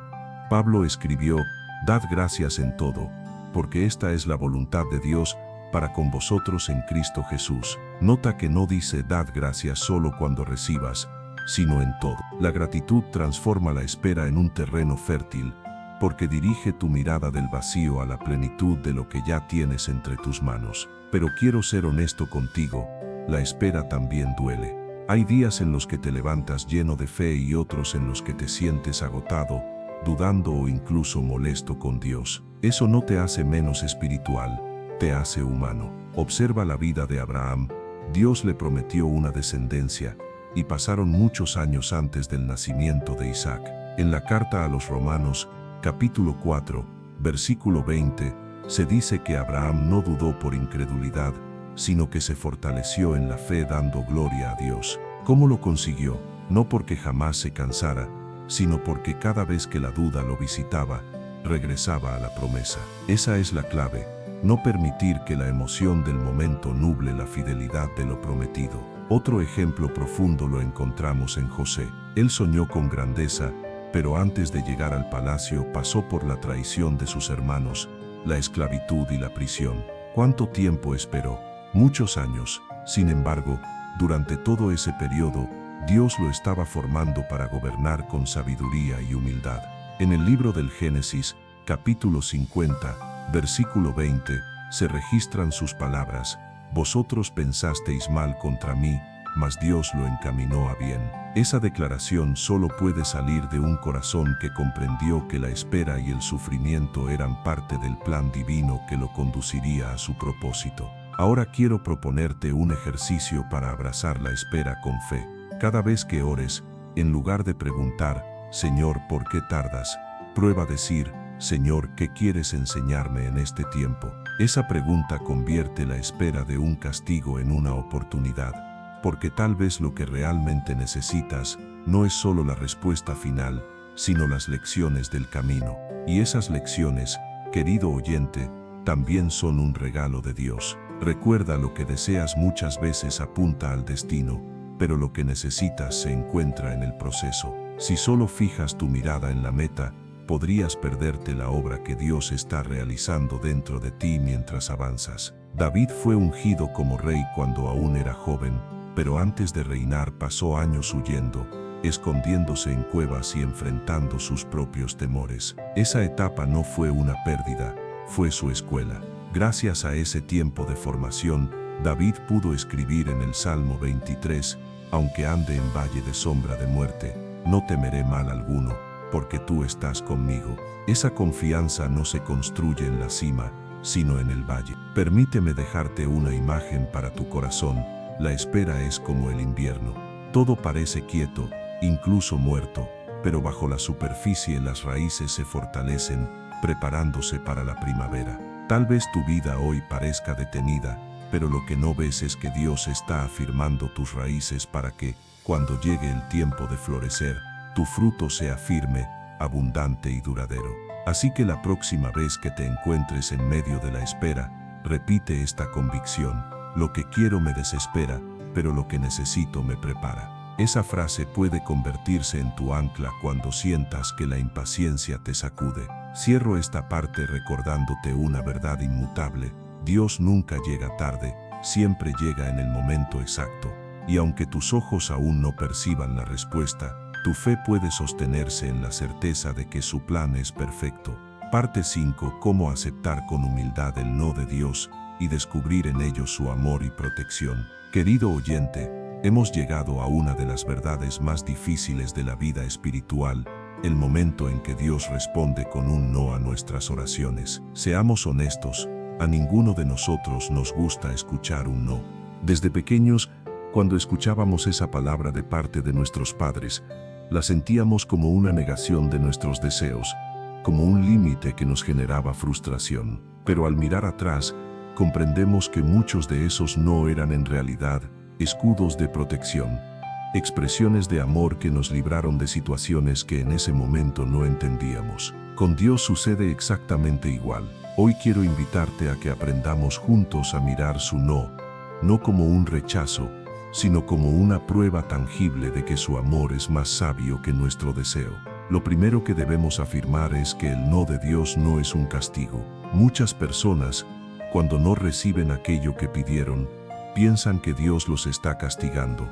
Pablo escribió: «Dad gracias en todo, porque esta es la voluntad de Dios para con vosotros en Cristo Jesús». Nota que no dice «dad gracias solo cuando recibas», sino en todo. La gratitud transforma la espera en un terreno fértil, porque dirige tu mirada del vacío a la plenitud de lo que ya tienes entre tus manos. Pero quiero ser honesto contigo, la espera también duele. Hay días en los que te levantas lleno de fe y otros en los que te sientes agotado, dudando o incluso molesto con Dios. Eso no te hace menos espiritual, te hace humano. Observa la vida de Abraham. Dios le prometió una descendencia, y pasaron muchos años antes del nacimiento de Isaac. En la carta a los Romanos, capítulo 4, versículo 20, se dice que Abraham no dudó por incredulidad, sino que se fortaleció en la fe dando gloria a Dios. ¿Cómo lo consiguió? No porque jamás se cansara, sino porque cada vez que la duda lo visitaba, regresaba a la promesa. Esa es la clave, no permitir que la emoción del momento nuble la fidelidad de lo prometido. Otro ejemplo profundo lo encontramos en José. Él soñó con grandeza, pero antes de llegar al palacio pasó por la traición de sus hermanos, la esclavitud y la prisión. ¿Cuánto tiempo esperó? Muchos años. Sin embargo, durante todo ese periodo, Dios lo estaba formando para gobernar con sabiduría y humildad. En el libro del Génesis, capítulo 50, versículo 20, se registran sus palabras: «Vosotros pensasteis mal contra mí, mas Dios lo encaminó a bien». Esa declaración solo puede salir de un corazón que comprendió que la espera y el sufrimiento eran parte del plan divino que lo conduciría a su propósito. Ahora quiero proponerte un ejercicio para abrazar la espera con fe. Cada vez que ores, en lugar de preguntar, «Señor, ¿por qué tardas?», prueba decir, «Señor, ¿qué quieres enseñarme en este tiempo?». Esa pregunta convierte la espera de un castigo en una oportunidad, porque tal vez lo que realmente necesitas no es solo la respuesta final, sino las lecciones del camino. Y esas lecciones, querido oyente, también son un regalo de Dios. Recuerda, lo que deseas muchas veces apunta al destino, pero lo que necesitas se encuentra en el proceso. Si solo fijas tu mirada en la meta, podrías perderte la obra que Dios está realizando dentro de ti mientras avanzas. David fue ungido como rey cuando aún era joven, pero antes de reinar pasó años huyendo, escondiéndose en cuevas y enfrentando sus propios temores. Esa etapa no fue una pérdida, fue su escuela. Gracias a ese tiempo de formación, David pudo escribir en el Salmo 23, «Aunque ande en valle de sombra de muerte, no temeré mal alguno, porque tú estás conmigo». Esa confianza no se construye en la cima, sino en el valle. Permíteme dejarte una imagen para tu corazón. La espera es como el invierno. Todo parece quieto, incluso muerto, pero bajo la superficie las raíces se fortalecen, preparándose para la primavera. Tal vez tu vida hoy parezca detenida, pero lo que no ves es que Dios está afirmando tus raíces para que, cuando llegue el tiempo de florecer, tu fruto sea firme, abundante y duradero. Así que la próxima vez que te encuentres en medio de la espera, repite esta convicción: «Lo que quiero me desespera, pero lo que necesito me prepara». Esa frase puede convertirse en tu ancla cuando sientas que la impaciencia te sacude. Cierro esta parte recordándote una verdad inmutable: Dios nunca llega tarde, siempre llega en el momento exacto. Y aunque tus ojos aún no perciban la respuesta, tu fe puede sostenerse en la certeza de que su plan es perfecto. Parte 5. Cómo aceptar con humildad el no de Dios y descubrir en ello su amor y protección. Querido oyente, hemos llegado a una de las verdades más difíciles de la vida espiritual, el momento en que Dios responde con un no a nuestras oraciones. Seamos honestos, a ninguno de nosotros nos gusta escuchar un no. Desde pequeños, cuando escuchábamos esa palabra de parte de nuestros padres, La sentíamos como una negación de nuestros deseos, como un límite que nos generaba frustración. Pero al mirar atrás, comprendemos que muchos de esos no eran en realidad escudos de protección, expresiones de amor que nos libraron de situaciones que en ese momento no entendíamos. Con Dios sucede exactamente igual. Hoy quiero invitarte a que aprendamos juntos a mirar su no como un rechazo, sino como una prueba tangible de que su amor es más sabio que nuestro deseo. Lo primero que debemos afirmar es que el no de Dios no es un castigo. Muchas personas, cuando no reciben aquello que pidieron, piensan que Dios los está castigando,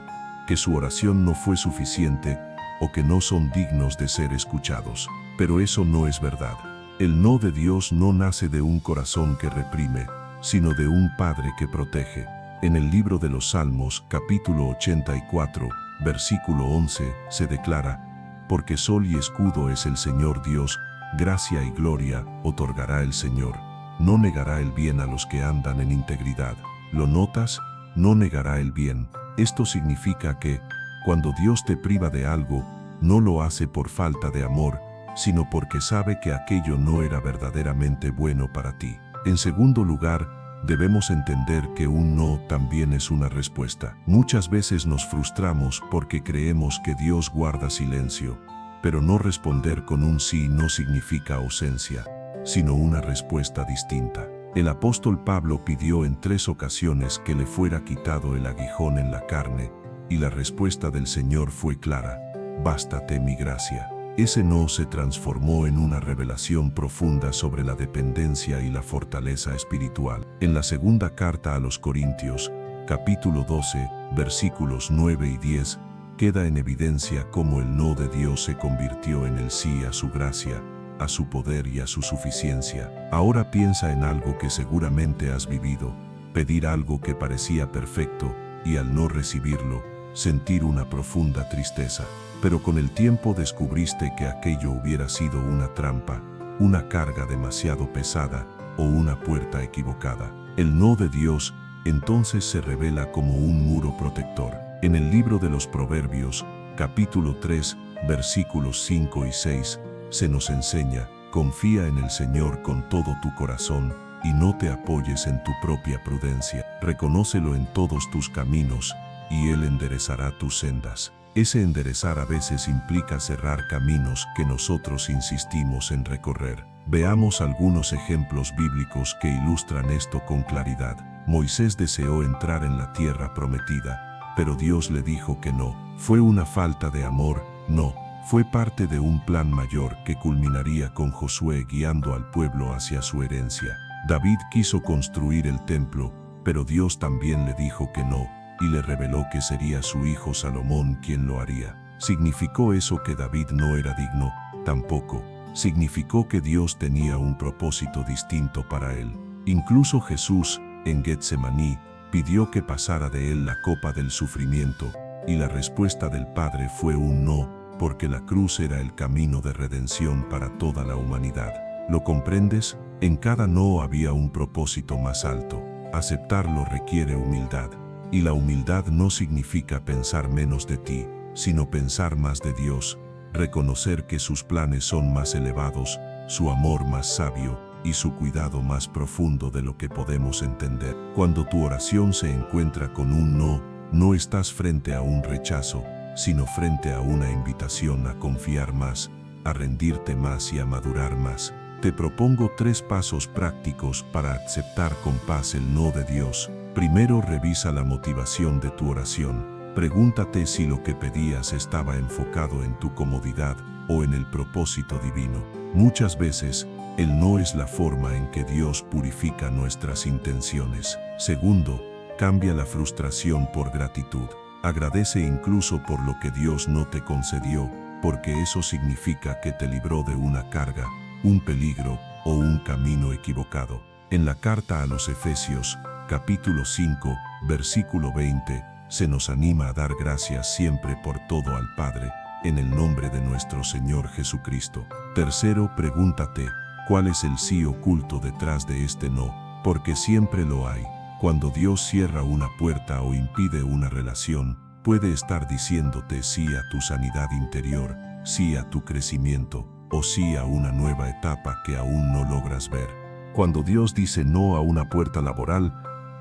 que su oración no fue suficiente o que no son dignos de ser escuchados. Pero eso no es verdad. El no de Dios no nace de un corazón que reprime, sino de un Padre que protege. En el libro de los Salmos, capítulo 84, versículo 11, se declara: porque sol y escudo es el Señor Dios, gracia y gloria otorgará el Señor. No negará el bien a los que andan en integridad. ¿Lo notas? No negará el bien. Esto significa que, cuando Dios te priva de algo, no lo hace por falta de amor, sino porque sabe que aquello no era verdaderamente bueno para ti. En segundo lugar, debemos entender que un no también es una respuesta. Muchas veces nos frustramos porque creemos que Dios guarda silencio, pero no responder con un sí no significa ausencia, sino una respuesta distinta. El apóstol Pablo pidió en 3 ocasiones que le fuera quitado el aguijón en la carne, y la respuesta del Señor fue clara: bástate mi gracia. Ese no se transformó en una revelación profunda sobre la dependencia y la fortaleza espiritual. En la segunda carta a los Corintios, capítulo 12, versículos 9 y 10, queda en evidencia cómo el no de Dios se convirtió en el sí a su gracia, a su poder y a su suficiencia. Ahora piensa en algo que seguramente has vivido: pedir algo que parecía perfecto y al no recibirlo, sentir una profunda tristeza. Pero con el tiempo descubriste que aquello hubiera sido una trampa, una carga demasiado pesada o una puerta equivocada. El no de Dios entonces se revela como un muro protector. En el libro de los Proverbios, capítulo 3, versículos 5 y 6, se nos enseña: confía en el Señor con todo tu corazón y no te apoyes en tu propia prudencia. Reconócelo en todos tus caminos y Él enderezará tus sendas. Ese enderezar a veces implica cerrar caminos que nosotros insistimos en recorrer. Veamos algunos ejemplos bíblicos que ilustran esto con claridad. Moisés deseó entrar en la tierra prometida, pero Dios le dijo que no. ¿Fue una falta de amor? No. Fue parte de un plan mayor que culminaría con Josué guiando al pueblo hacia su herencia. David quiso construir el templo, pero Dios también le dijo que no, y le reveló que sería su hijo Salomón quien lo haría. ¿Significó eso que David no era digno? Tampoco. Significó que Dios tenía un propósito distinto para él. Incluso Jesús, en Getsemaní, pidió que pasara de él la copa del sufrimiento, y la respuesta del Padre fue un no, porque la cruz era el camino de redención para toda la humanidad. ¿Lo comprendes? En cada no había un propósito más alto. Aceptarlo requiere humildad. Y la humildad no significa pensar menos de ti, sino pensar más de Dios, reconocer que sus planes son más elevados, su amor más sabio y su cuidado más profundo de lo que podemos entender. Cuando tu oración se encuentra con un no, no estás frente a un rechazo, sino frente a una invitación a confiar más, a rendirte más y a madurar más. Te propongo 3 pasos prácticos para aceptar con paz el no de Dios. Primero, revisa la motivación de tu oración. Pregúntate si lo que pedías estaba enfocado en tu comodidad o en el propósito divino. Muchas veces, el no es la forma en que Dios purifica nuestras intenciones. Segundo, cambia la frustración por gratitud. Agradece incluso por lo que Dios no te concedió, porque eso significa que te libró de una carga, un peligro o un camino equivocado. En la carta a los Efesios, capítulo 5, versículo 20, se nos anima a dar gracias siempre por todo al Padre, en el nombre de nuestro Señor Jesucristo. Tercero, pregúntate, ¿cuál es el sí oculto detrás de este no? Porque siempre lo hay. Cuando Dios cierra una puerta o impide una relación, Puede estar diciéndote sí a tu sanidad interior, sí a tu crecimiento, o sí a una nueva etapa que aún no logras ver. Cuando Dios dice no a una puerta laboral,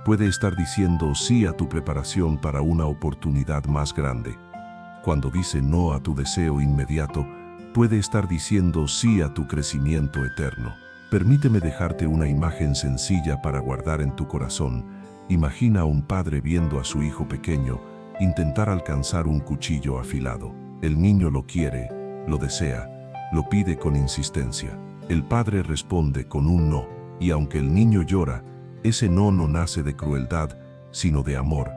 puede estar diciendo sí a tu preparación para una oportunidad más grande. Cuando dice no a tu deseo inmediato, puede estar diciendo sí a tu crecimiento eterno. Permíteme dejarte una imagen sencilla para guardar en tu corazón. Imagina a un padre viendo a su hijo pequeño intentar alcanzar un cuchillo afilado. El niño lo quiere, lo desea, lo pide con insistencia. El padre responde con un no, y aunque el niño llora, ese no nace de crueldad, sino de amor,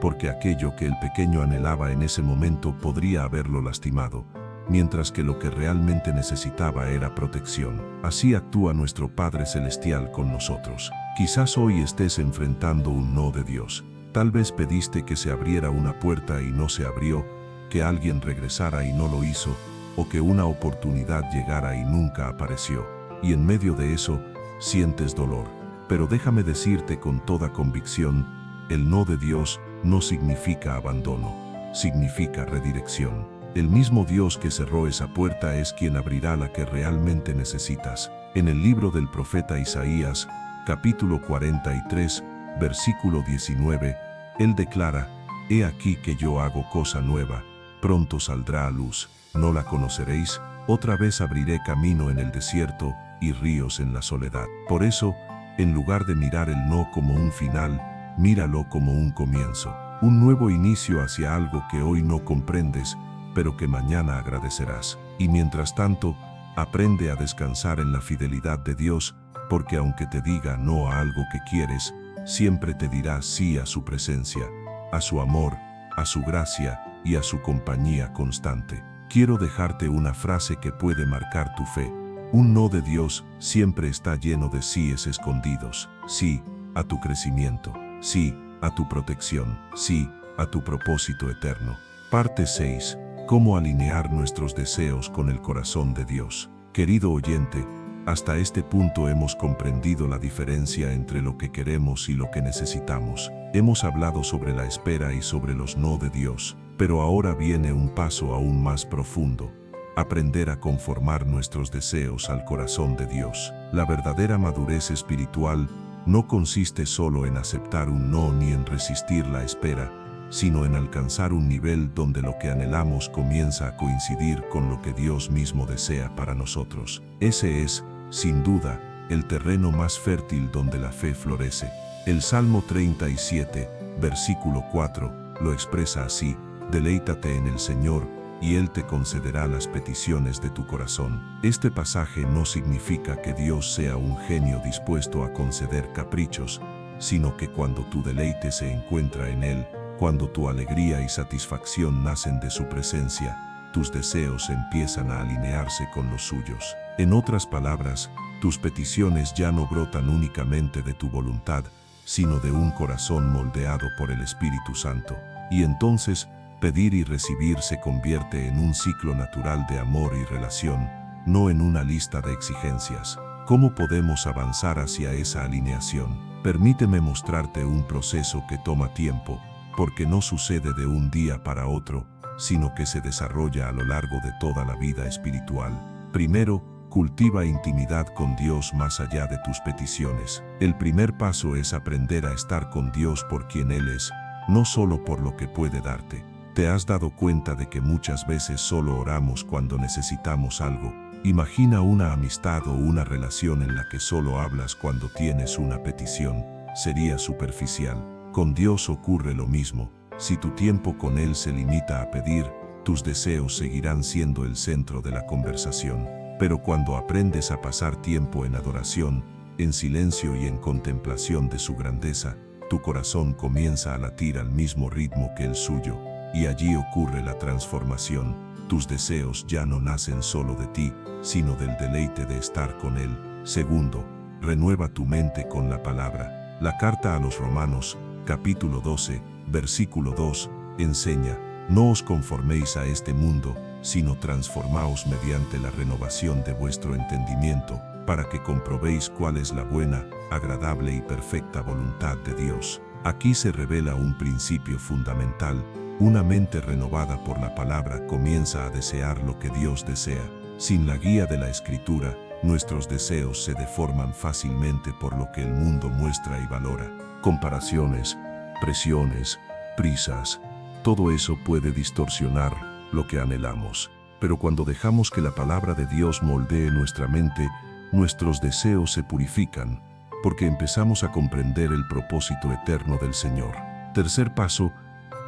porque aquello que el pequeño anhelaba en ese momento podría haberlo lastimado, mientras que lo que realmente necesitaba era protección. Así actúa nuestro Padre Celestial con nosotros. Quizás hoy estés enfrentando un no de Dios. Tal vez pediste que se abriera una puerta y no se abrió, que alguien regresara y no lo hizo, o que una oportunidad llegara y nunca apareció. Y en medio de eso, sientes dolor. Pero déjame decirte con toda convicción, el no de Dios no significa abandono, significa redirección. El mismo Dios que cerró esa puerta es quien abrirá la que realmente necesitas. En el libro del profeta Isaías, capítulo 43, versículo 19, él declara: «He aquí que yo hago cosa nueva, pronto saldrá a luz, ¿no la conoceréis? Otra vez abriré camino en el desierto y ríos en la soledad». Por eso, en lugar de mirar el no como un final, míralo como un comienzo, un nuevo inicio hacia algo que hoy no comprendes, pero que mañana agradecerás. Y mientras tanto, aprende a descansar en la fidelidad de Dios, porque aunque te diga no a algo que quieres, siempre te dirá sí a su presencia, a su amor, a su gracia y a su compañía constante. Quiero dejarte una frase que puede marcar tu fe. Un no de Dios siempre está lleno de síes escondidos. Sí a tu crecimiento, sí a tu protección, sí a tu propósito eterno. Parte 6. ¿Cómo alinear nuestros deseos con el corazón de Dios? Querido oyente, hasta este punto hemos comprendido la diferencia entre lo que queremos y lo que necesitamos. Hemos hablado sobre la espera y sobre los no de Dios, pero ahora viene un paso aún más profundo: aprender a conformar nuestros deseos al corazón de Dios. La verdadera madurez espiritual no consiste solo en aceptar un no ni en resistir la espera, sino en alcanzar un nivel donde lo que anhelamos comienza a coincidir con lo que Dios mismo desea para nosotros. Ese es, sin duda, el terreno más fértil donde la fe florece. El Salmo 37, versículo 4, lo expresa así: «Deleítate en el Señor, y Él te concederá las peticiones de tu corazón». Este pasaje no significa que Dios sea un genio dispuesto a conceder caprichos, sino que cuando tu deleite se encuentra en Él, cuando tu alegría y satisfacción nacen de su presencia, tus deseos empiezan a alinearse con los suyos. En otras palabras, tus peticiones ya no brotan únicamente de tu voluntad, sino de un corazón moldeado por el Espíritu Santo. Y entonces, pedir y recibir se convierte en un ciclo natural de amor y relación, no en una lista de exigencias. ¿Cómo podemos avanzar hacia esa alineación? Permíteme mostrarte un proceso que toma tiempo, porque no sucede de un día para otro, sino que se desarrolla a lo largo de toda la vida espiritual. Primero, cultiva intimidad con Dios más allá de tus peticiones. El primer paso es aprender a estar con Dios por quien Él es, no solo por lo que puede darte. ¿Te has dado cuenta de que muchas veces solo oramos cuando necesitamos algo? Imagina una amistad o una relación en la que solo hablas cuando tienes una petición. Sería superficial. Con Dios ocurre lo mismo. Si tu tiempo con Él se limita a pedir, tus deseos seguirán siendo el centro de la conversación. Pero cuando aprendes a pasar tiempo en adoración, en silencio y en contemplación de su grandeza, tu corazón comienza a latir al mismo ritmo que el suyo, y allí ocurre la transformación. Tus deseos ya no nacen solo de ti, sino del deleite de estar con Él. Segundo, renueva tu mente con la palabra. La carta a los Romanos, capítulo 12, versículo 2, enseña: «No os conforméis a este mundo, sino transformaos mediante la renovación de vuestro entendimiento, para que comprobéis cuál es la buena, agradable y perfecta voluntad de Dios». Aquí se revela un principio fundamental: Una mente renovada por la palabra comienza a desear lo que Dios desea. Sin la guía de la Escritura, nuestros deseos se deforman fácilmente por lo que el mundo muestra y valora. Comparaciones, presiones, prisas, todo eso puede distorsionar lo que anhelamos. Pero cuando dejamos que la palabra de Dios moldee nuestra mente, nuestros deseos se purifican, porque empezamos a comprender el propósito eterno del Señor. Tercer paso,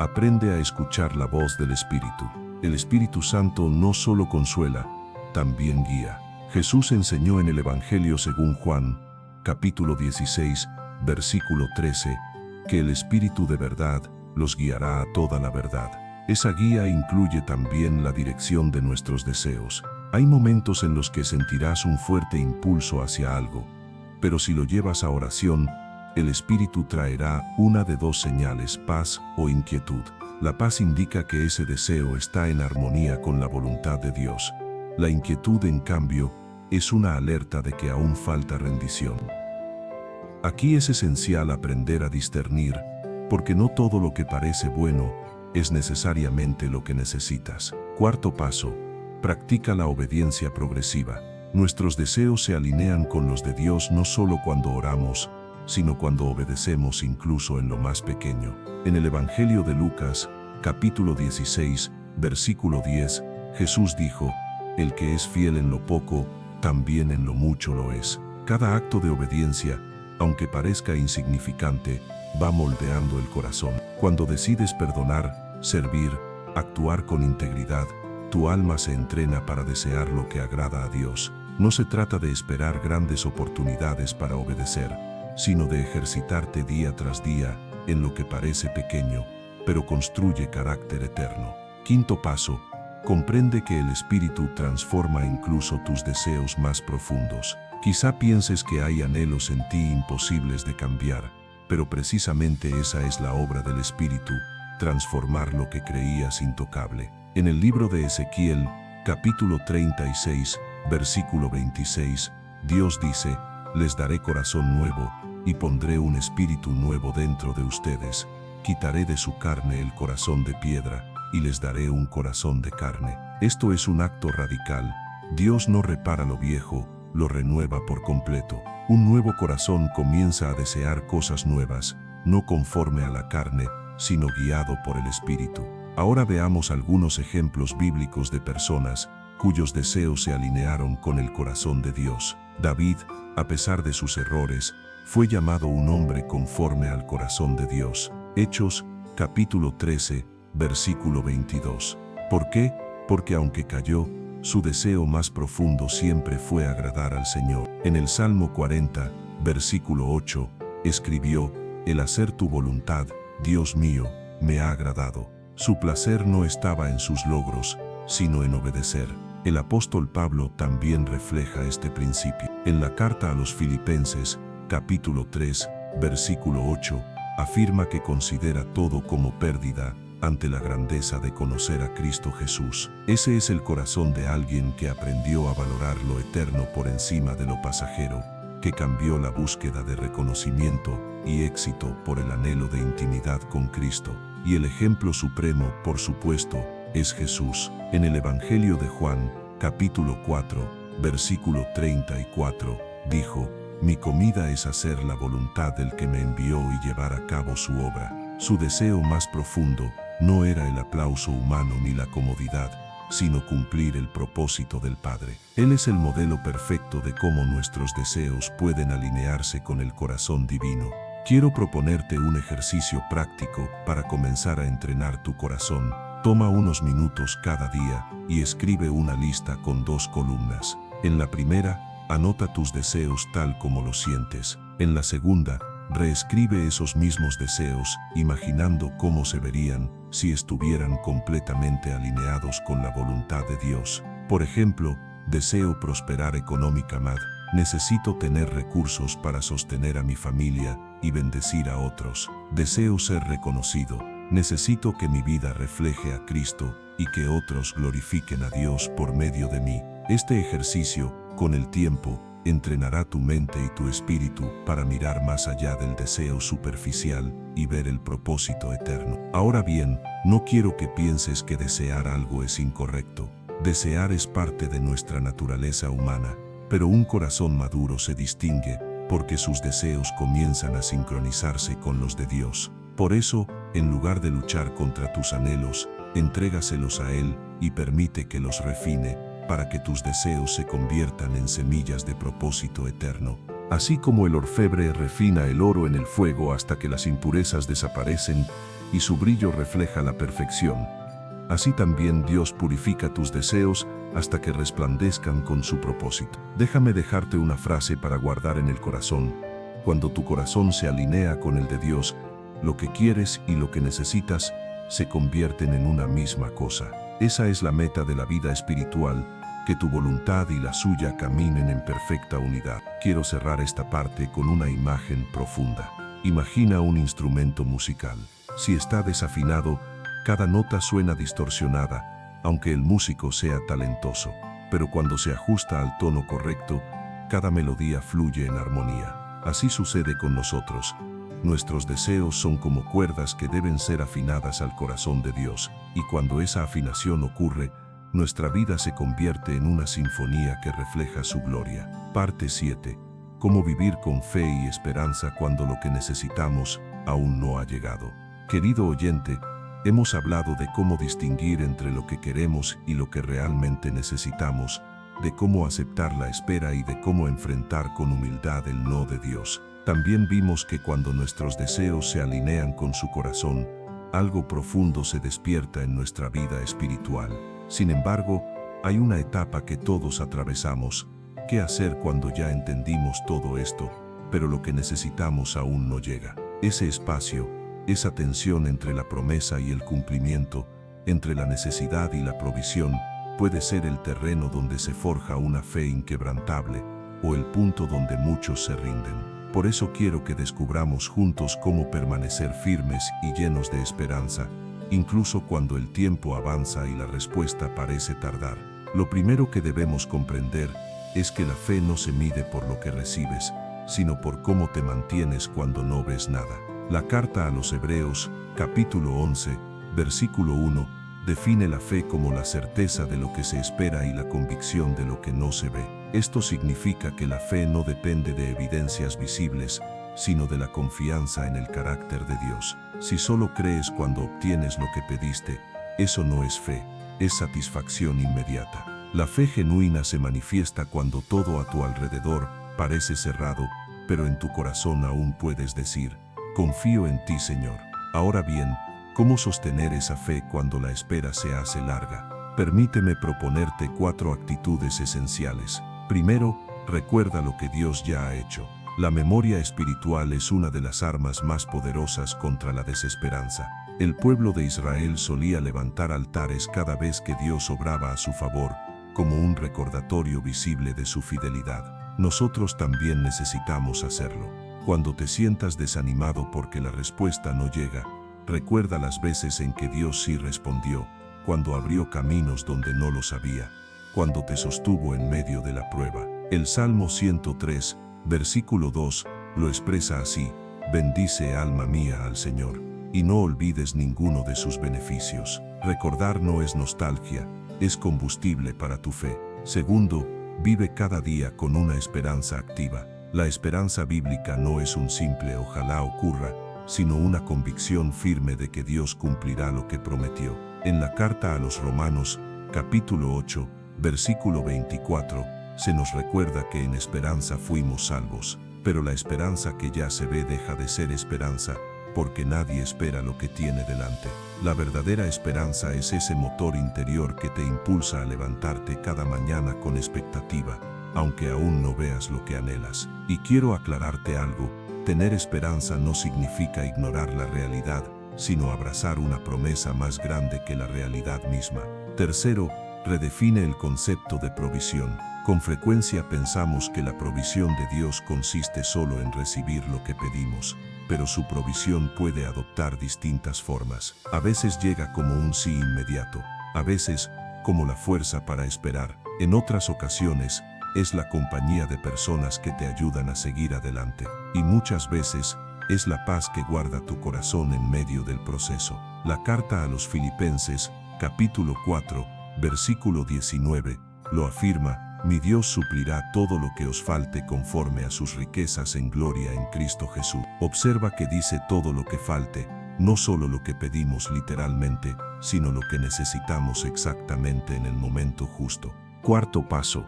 aprende a escuchar la voz del Espíritu. El Espíritu Santo no solo consuela, también guía. Jesús enseñó en el Evangelio según Juan, capítulo 16, versículo 13, que el Espíritu de verdad los guiará a toda la verdad. Esa guía incluye también la dirección de nuestros deseos. Hay momentos en los que sentirás un fuerte impulso hacia algo, pero si lo llevas a oración, el Espíritu traerá una de dos señales: paz o inquietud. La paz indica que ese deseo está en armonía con la voluntad de Dios. La inquietud, en cambio, es una alerta de que aún falta rendición. Aquí es esencial aprender a discernir, porque no todo lo que parece bueno es necesariamente lo que necesitas. Cuarto paso, practica la obediencia progresiva. Nuestros deseos se alinean con los de Dios no solo cuando oramos, sino cuando obedecemos incluso en lo más pequeño. En el Evangelio de Lucas, capítulo 16, versículo 10, Jesús dijo: el que es fiel en lo poco, también en lo mucho lo es. Cada acto de obediencia, aunque parezca insignificante, va moldeando el corazón. Cuando decides perdonar, servir, actuar con integridad, tu alma se entrena para desear lo que agrada a Dios. No se trata de esperar grandes oportunidades para obedecer, sino de ejercitarte día tras día en lo que parece pequeño, pero construye carácter eterno. Quinto paso, comprende que el Espíritu transforma incluso tus deseos más profundos. Quizá pienses que hay anhelos en ti imposibles de cambiar, pero precisamente esa es la obra del Espíritu, transformar lo que creías intocable. En el libro de Ezequiel, capítulo 36, versículo 26, Dios dice: les daré corazón nuevo, y pondré un espíritu nuevo dentro de ustedes. Quitaré de su carne el corazón de piedra, y les daré un corazón de carne. Esto es un acto radical. Dios no repara lo viejo, lo renueva por completo. Un nuevo corazón comienza a desear cosas nuevas, no conforme a la carne, sino guiado por el Espíritu. Ahora veamos algunos ejemplos bíblicos de personas cuyos deseos se alinearon con el corazón de Dios. David, a pesar de sus errores, fue llamado un hombre conforme al corazón de Dios. Hechos, capítulo 13, versículo 22. ¿Por qué? Porque aunque cayó, su deseo más profundo siempre fue agradar al Señor. En el Salmo 40, versículo 8, escribió: el hacer tu voluntad, Dios mío, me ha agradado. Su placer no estaba en sus logros, sino en obedecer. El apóstol Pablo también refleja este principio. En la carta a los Filipenses, capítulo 3, versículo 8, afirma que considera todo como pérdida ante la grandeza de conocer a Cristo Jesús. Ese es el corazón de alguien que aprendió a valorar lo eterno por encima de lo pasajero, que cambió la búsqueda de reconocimiento y éxito por el anhelo de intimidad con Cristo. Y el ejemplo supremo, por supuesto, es Jesús. En el Evangelio de Juan, capítulo 4, versículo 34, dijo: mi comida es hacer la voluntad del que me envió y llevar a cabo su obra. Su deseo más profundo no era el aplauso humano ni la comodidad, sino cumplir el propósito del Padre. Él es el modelo perfecto de cómo nuestros deseos pueden alinearse con el corazón divino. Quiero proponerte un ejercicio práctico para comenzar a entrenar tu corazón. Toma unos minutos cada día y escribe una lista con 2 columnas. En la primera, anota tus deseos tal como los sientes. En la segunda, reescribe esos mismos deseos, imaginando cómo se verían si estuvieran completamente alineados con la voluntad de Dios. Por ejemplo, deseo prosperar económicamente. Necesito tener recursos para sostener a mi familia y bendecir a otros. Deseo ser reconocido. Necesito que mi vida refleje a Cristo y que otros glorifiquen a Dios por medio de mí. Este ejercicio, con el tiempo, entrenará tu mente y tu espíritu para mirar más allá del deseo superficial y ver el propósito eterno. Ahora bien, No quiero que pienses que desear algo es incorrecto. Desear es parte de nuestra naturaleza humana, pero un corazón maduro se distingue porque sus deseos comienzan a sincronizarse con los de Dios. Por eso, en lugar de luchar contra tus anhelos, entrégaselos a Él y permite que los refine para que tus deseos se conviertan en semillas de propósito eterno. Así como el orfebre refina el oro en el fuego hasta que las impurezas desaparecen y su brillo refleja la perfección, así también Dios purifica tus deseos hasta que resplandezcan con su propósito. Déjame dejarte una frase para guardar en el corazón. Cuando tu corazón se alinea con el de Dios, lo que quieres y lo que necesitas se convierten en una misma cosa. Esa es la meta de la vida espiritual, que tu voluntad y la suya caminen en perfecta unidad. Quiero cerrar esta parte con una imagen profunda. Imagina un instrumento musical. Si está desafinado, cada nota suena distorsionada, aunque el músico sea talentoso. Pero cuando se ajusta al tono correcto, cada melodía fluye en armonía. Así sucede con nosotros. Nuestros deseos son como cuerdas que deben ser afinadas al corazón de Dios, y cuando esa afinación ocurre, nuestra vida se convierte en una sinfonía que refleja su gloria. Parte 7. Cómo vivir con fe y esperanza cuando lo que necesitamos aún no ha llegado. Querido oyente, hemos hablado de cómo distinguir entre lo que queremos y lo que realmente necesitamos, de cómo aceptar la espera y de cómo enfrentar con humildad el no de Dios. También vimos que cuando nuestros deseos se alinean con su corazón, algo profundo se despierta en nuestra vida espiritual. Sin embargo, hay una etapa que todos atravesamos. ¿Qué hacer cuando ya entendimos todo esto, pero lo que necesitamos aún no llega? Ese espacio, esa tensión entre la promesa y el cumplimiento, entre la necesidad y la provisión, puede ser el terreno donde se forja una fe inquebrantable o el punto donde muchos se rinden. Por eso quiero que descubramos juntos cómo permanecer firmes y llenos de esperanza, incluso cuando el tiempo avanza y la respuesta parece tardar. Lo primero que debemos comprender es que la fe no se mide por lo que recibes, sino por cómo te mantienes cuando no ves nada. La carta a los Hebreos, capítulo 11, versículo 1, define la fe como la certeza de lo que se espera y la convicción de lo que no se ve. Esto significa que la fe no depende de evidencias visibles, sino de la confianza en el carácter de Dios. Si solo crees cuando obtienes lo que pediste, eso no es fe, es satisfacción inmediata. La fe genuina se manifiesta cuando todo a tu alrededor parece cerrado, pero en tu corazón aún puedes decir: confío en ti, Señor. Ahora bien, ¿cómo sostener esa fe cuando la espera se hace larga? Permíteme proponerte 4 actitudes esenciales. Primero, recuerda lo que Dios ya ha hecho. La memoria espiritual es una de las armas más poderosas contra la desesperanza. El pueblo de Israel solía levantar altares cada vez que Dios obraba a su favor, como un recordatorio visible de su fidelidad. Nosotros también necesitamos hacerlo. Cuando te sientas desanimado porque la respuesta no llega, recuerda las veces en que Dios sí respondió, cuando abrió caminos donde no los había, cuando te sostuvo en medio de la prueba. El Salmo 103, versículo 2, lo expresa así: bendice, alma mía, al Señor, y no olvides ninguno de sus beneficios. Recordar no es nostalgia, es combustible para tu fe. Segundo, vive cada día con una esperanza activa. La esperanza bíblica no es un simple ojalá ocurra, sino una convicción firme de que Dios cumplirá lo que prometió. En la carta a los Romanos, capítulo 8, versículo 24, se nos recuerda que en esperanza fuimos salvos, pero la esperanza que ya se ve deja de ser esperanza, porque nadie espera lo que tiene delante. La verdadera esperanza es ese motor interior que te impulsa a levantarte cada mañana con expectativa, aunque aún no veas lo que anhelas. Y quiero aclararte algo: tener esperanza no significa ignorar la realidad, sino abrazar una promesa más grande que la realidad misma. Tercero, redefine el concepto de provisión. Con frecuencia pensamos que la provisión de Dios consiste solo en recibir lo que pedimos, pero su provisión puede adoptar distintas formas. A veces llega como un sí inmediato, a veces como la fuerza para esperar. En otras ocasiones, es la compañía de personas que te ayudan a seguir adelante. Y muchas veces, es la paz que guarda tu corazón en medio del proceso. La carta a los Filipenses, capítulo 4, versículo 19, lo afirma: mi Dios suplirá todo lo que os falte conforme a sus riquezas en gloria en Cristo Jesús. Observa que dice todo lo que falte, no solo lo que pedimos literalmente, sino lo que necesitamos exactamente en el momento justo. Cuarto paso: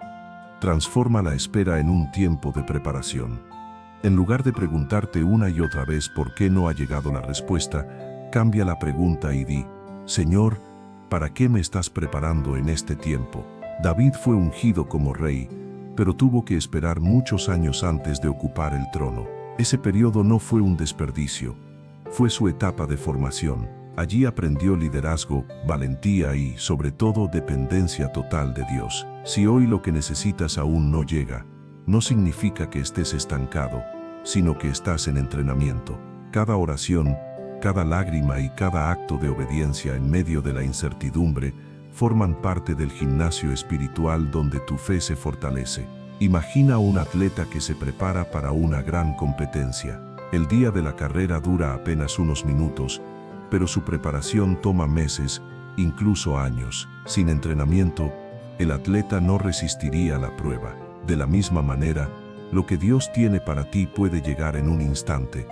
transforma la espera en un tiempo de preparación. En lugar de preguntarte una y otra vez por qué no ha llegado la respuesta, cambia la pregunta y di: Señor, ¿para qué me estás preparando en este tiempo? David fue ungido como rey, pero tuvo que esperar muchos años antes de ocupar el trono. Ese periodo no fue un desperdicio, fue su etapa de formación. Allí aprendió liderazgo, valentía y, sobre todo, dependencia total de Dios. Si hoy lo que necesitas aún no llega, no significa que estés estancado, sino que estás en entrenamiento. Cada oración, cada lágrima y cada acto de obediencia en medio de la incertidumbre forman parte del gimnasio espiritual donde tu fe se fortalece. Imagina a un atleta que se prepara para una gran competencia. El día de la carrera dura apenas unos minutos, pero su preparación toma meses, incluso años. Sin entrenamiento, el atleta no resistiría la prueba. De la misma manera, lo que Dios tiene para ti puede llegar en un instante,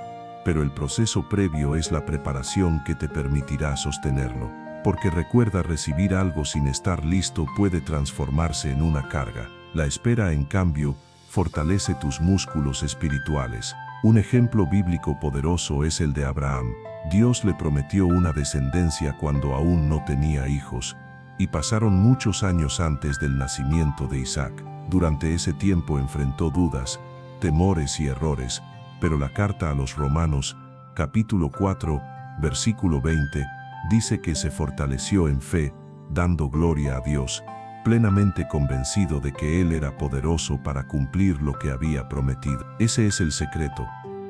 pero el proceso previo es la preparación que te permitirá sostenerlo. Porque recuerda, recibir algo sin estar listo puede transformarse en una carga. La espera, en cambio, fortalece tus músculos espirituales. Un ejemplo bíblico poderoso es el de Abraham. Dios le prometió una descendencia cuando aún no tenía hijos, y pasaron muchos años antes del nacimiento de Isaac. Durante ese tiempo enfrentó dudas, temores y errores, pero la carta a los Romanos, capítulo 4, versículo 20, dice que se fortaleció en fe, dando gloria a Dios, plenamente convencido de que Él era poderoso para cumplir lo que había prometido. Ese es el secreto.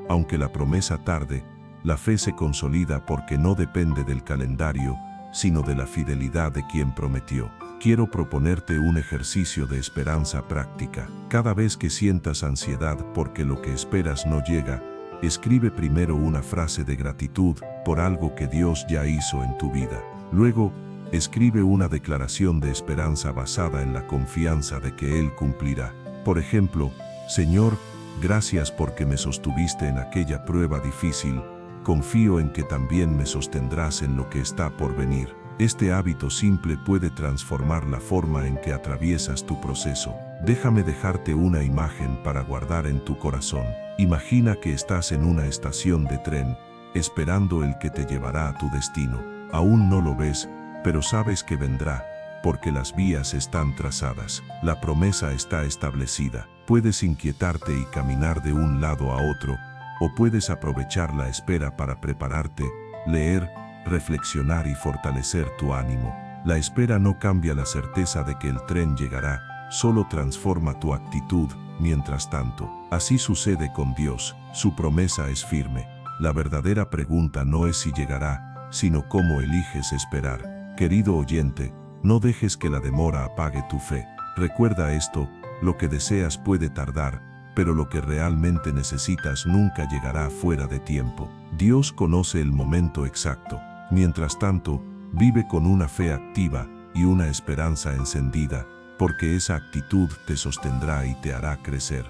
Aunque la promesa tarde, la fe se consolida porque no depende del calendario, sino de la fidelidad de quien prometió. Quiero proponerte un ejercicio de esperanza práctica. Cada vez que sientas ansiedad porque lo que esperas no llega, escribe primero una frase de gratitud por algo que Dios ya hizo en tu vida. Luego, escribe una declaración de esperanza basada en la confianza de que Él cumplirá. Por ejemplo: Señor, gracias porque me sostuviste en aquella prueba difícil. Confío en que también me sostendrás en lo que está por venir. Este hábito simple puede transformar la forma en que atraviesas tu proceso. Déjame dejarte una imagen para guardar en tu corazón. Imagina que estás en una estación de tren, esperando el que te llevará a tu destino. Aún no lo ves, pero sabes que vendrá, porque las vías están trazadas. La promesa está establecida. Puedes inquietarte y caminar de un lado a otro, o puedes aprovechar la espera para prepararte, leer, reflexionar y fortalecer tu ánimo. La espera no cambia la certeza de que el tren llegará, solo transforma tu actitud. Mientras tanto, así sucede con Dios. Su promesa es firme. La verdadera pregunta no es si llegará, sino cómo eliges esperar. Querido oyente, no dejes que la demora apague tu fe. Recuerda esto: lo que deseas puede tardar, pero lo que realmente necesitas nunca llegará fuera de tiempo. Dios conoce el momento exacto. Mientras tanto, vive con una fe activa y una esperanza encendida, porque esa actitud te sostendrá y te hará crecer.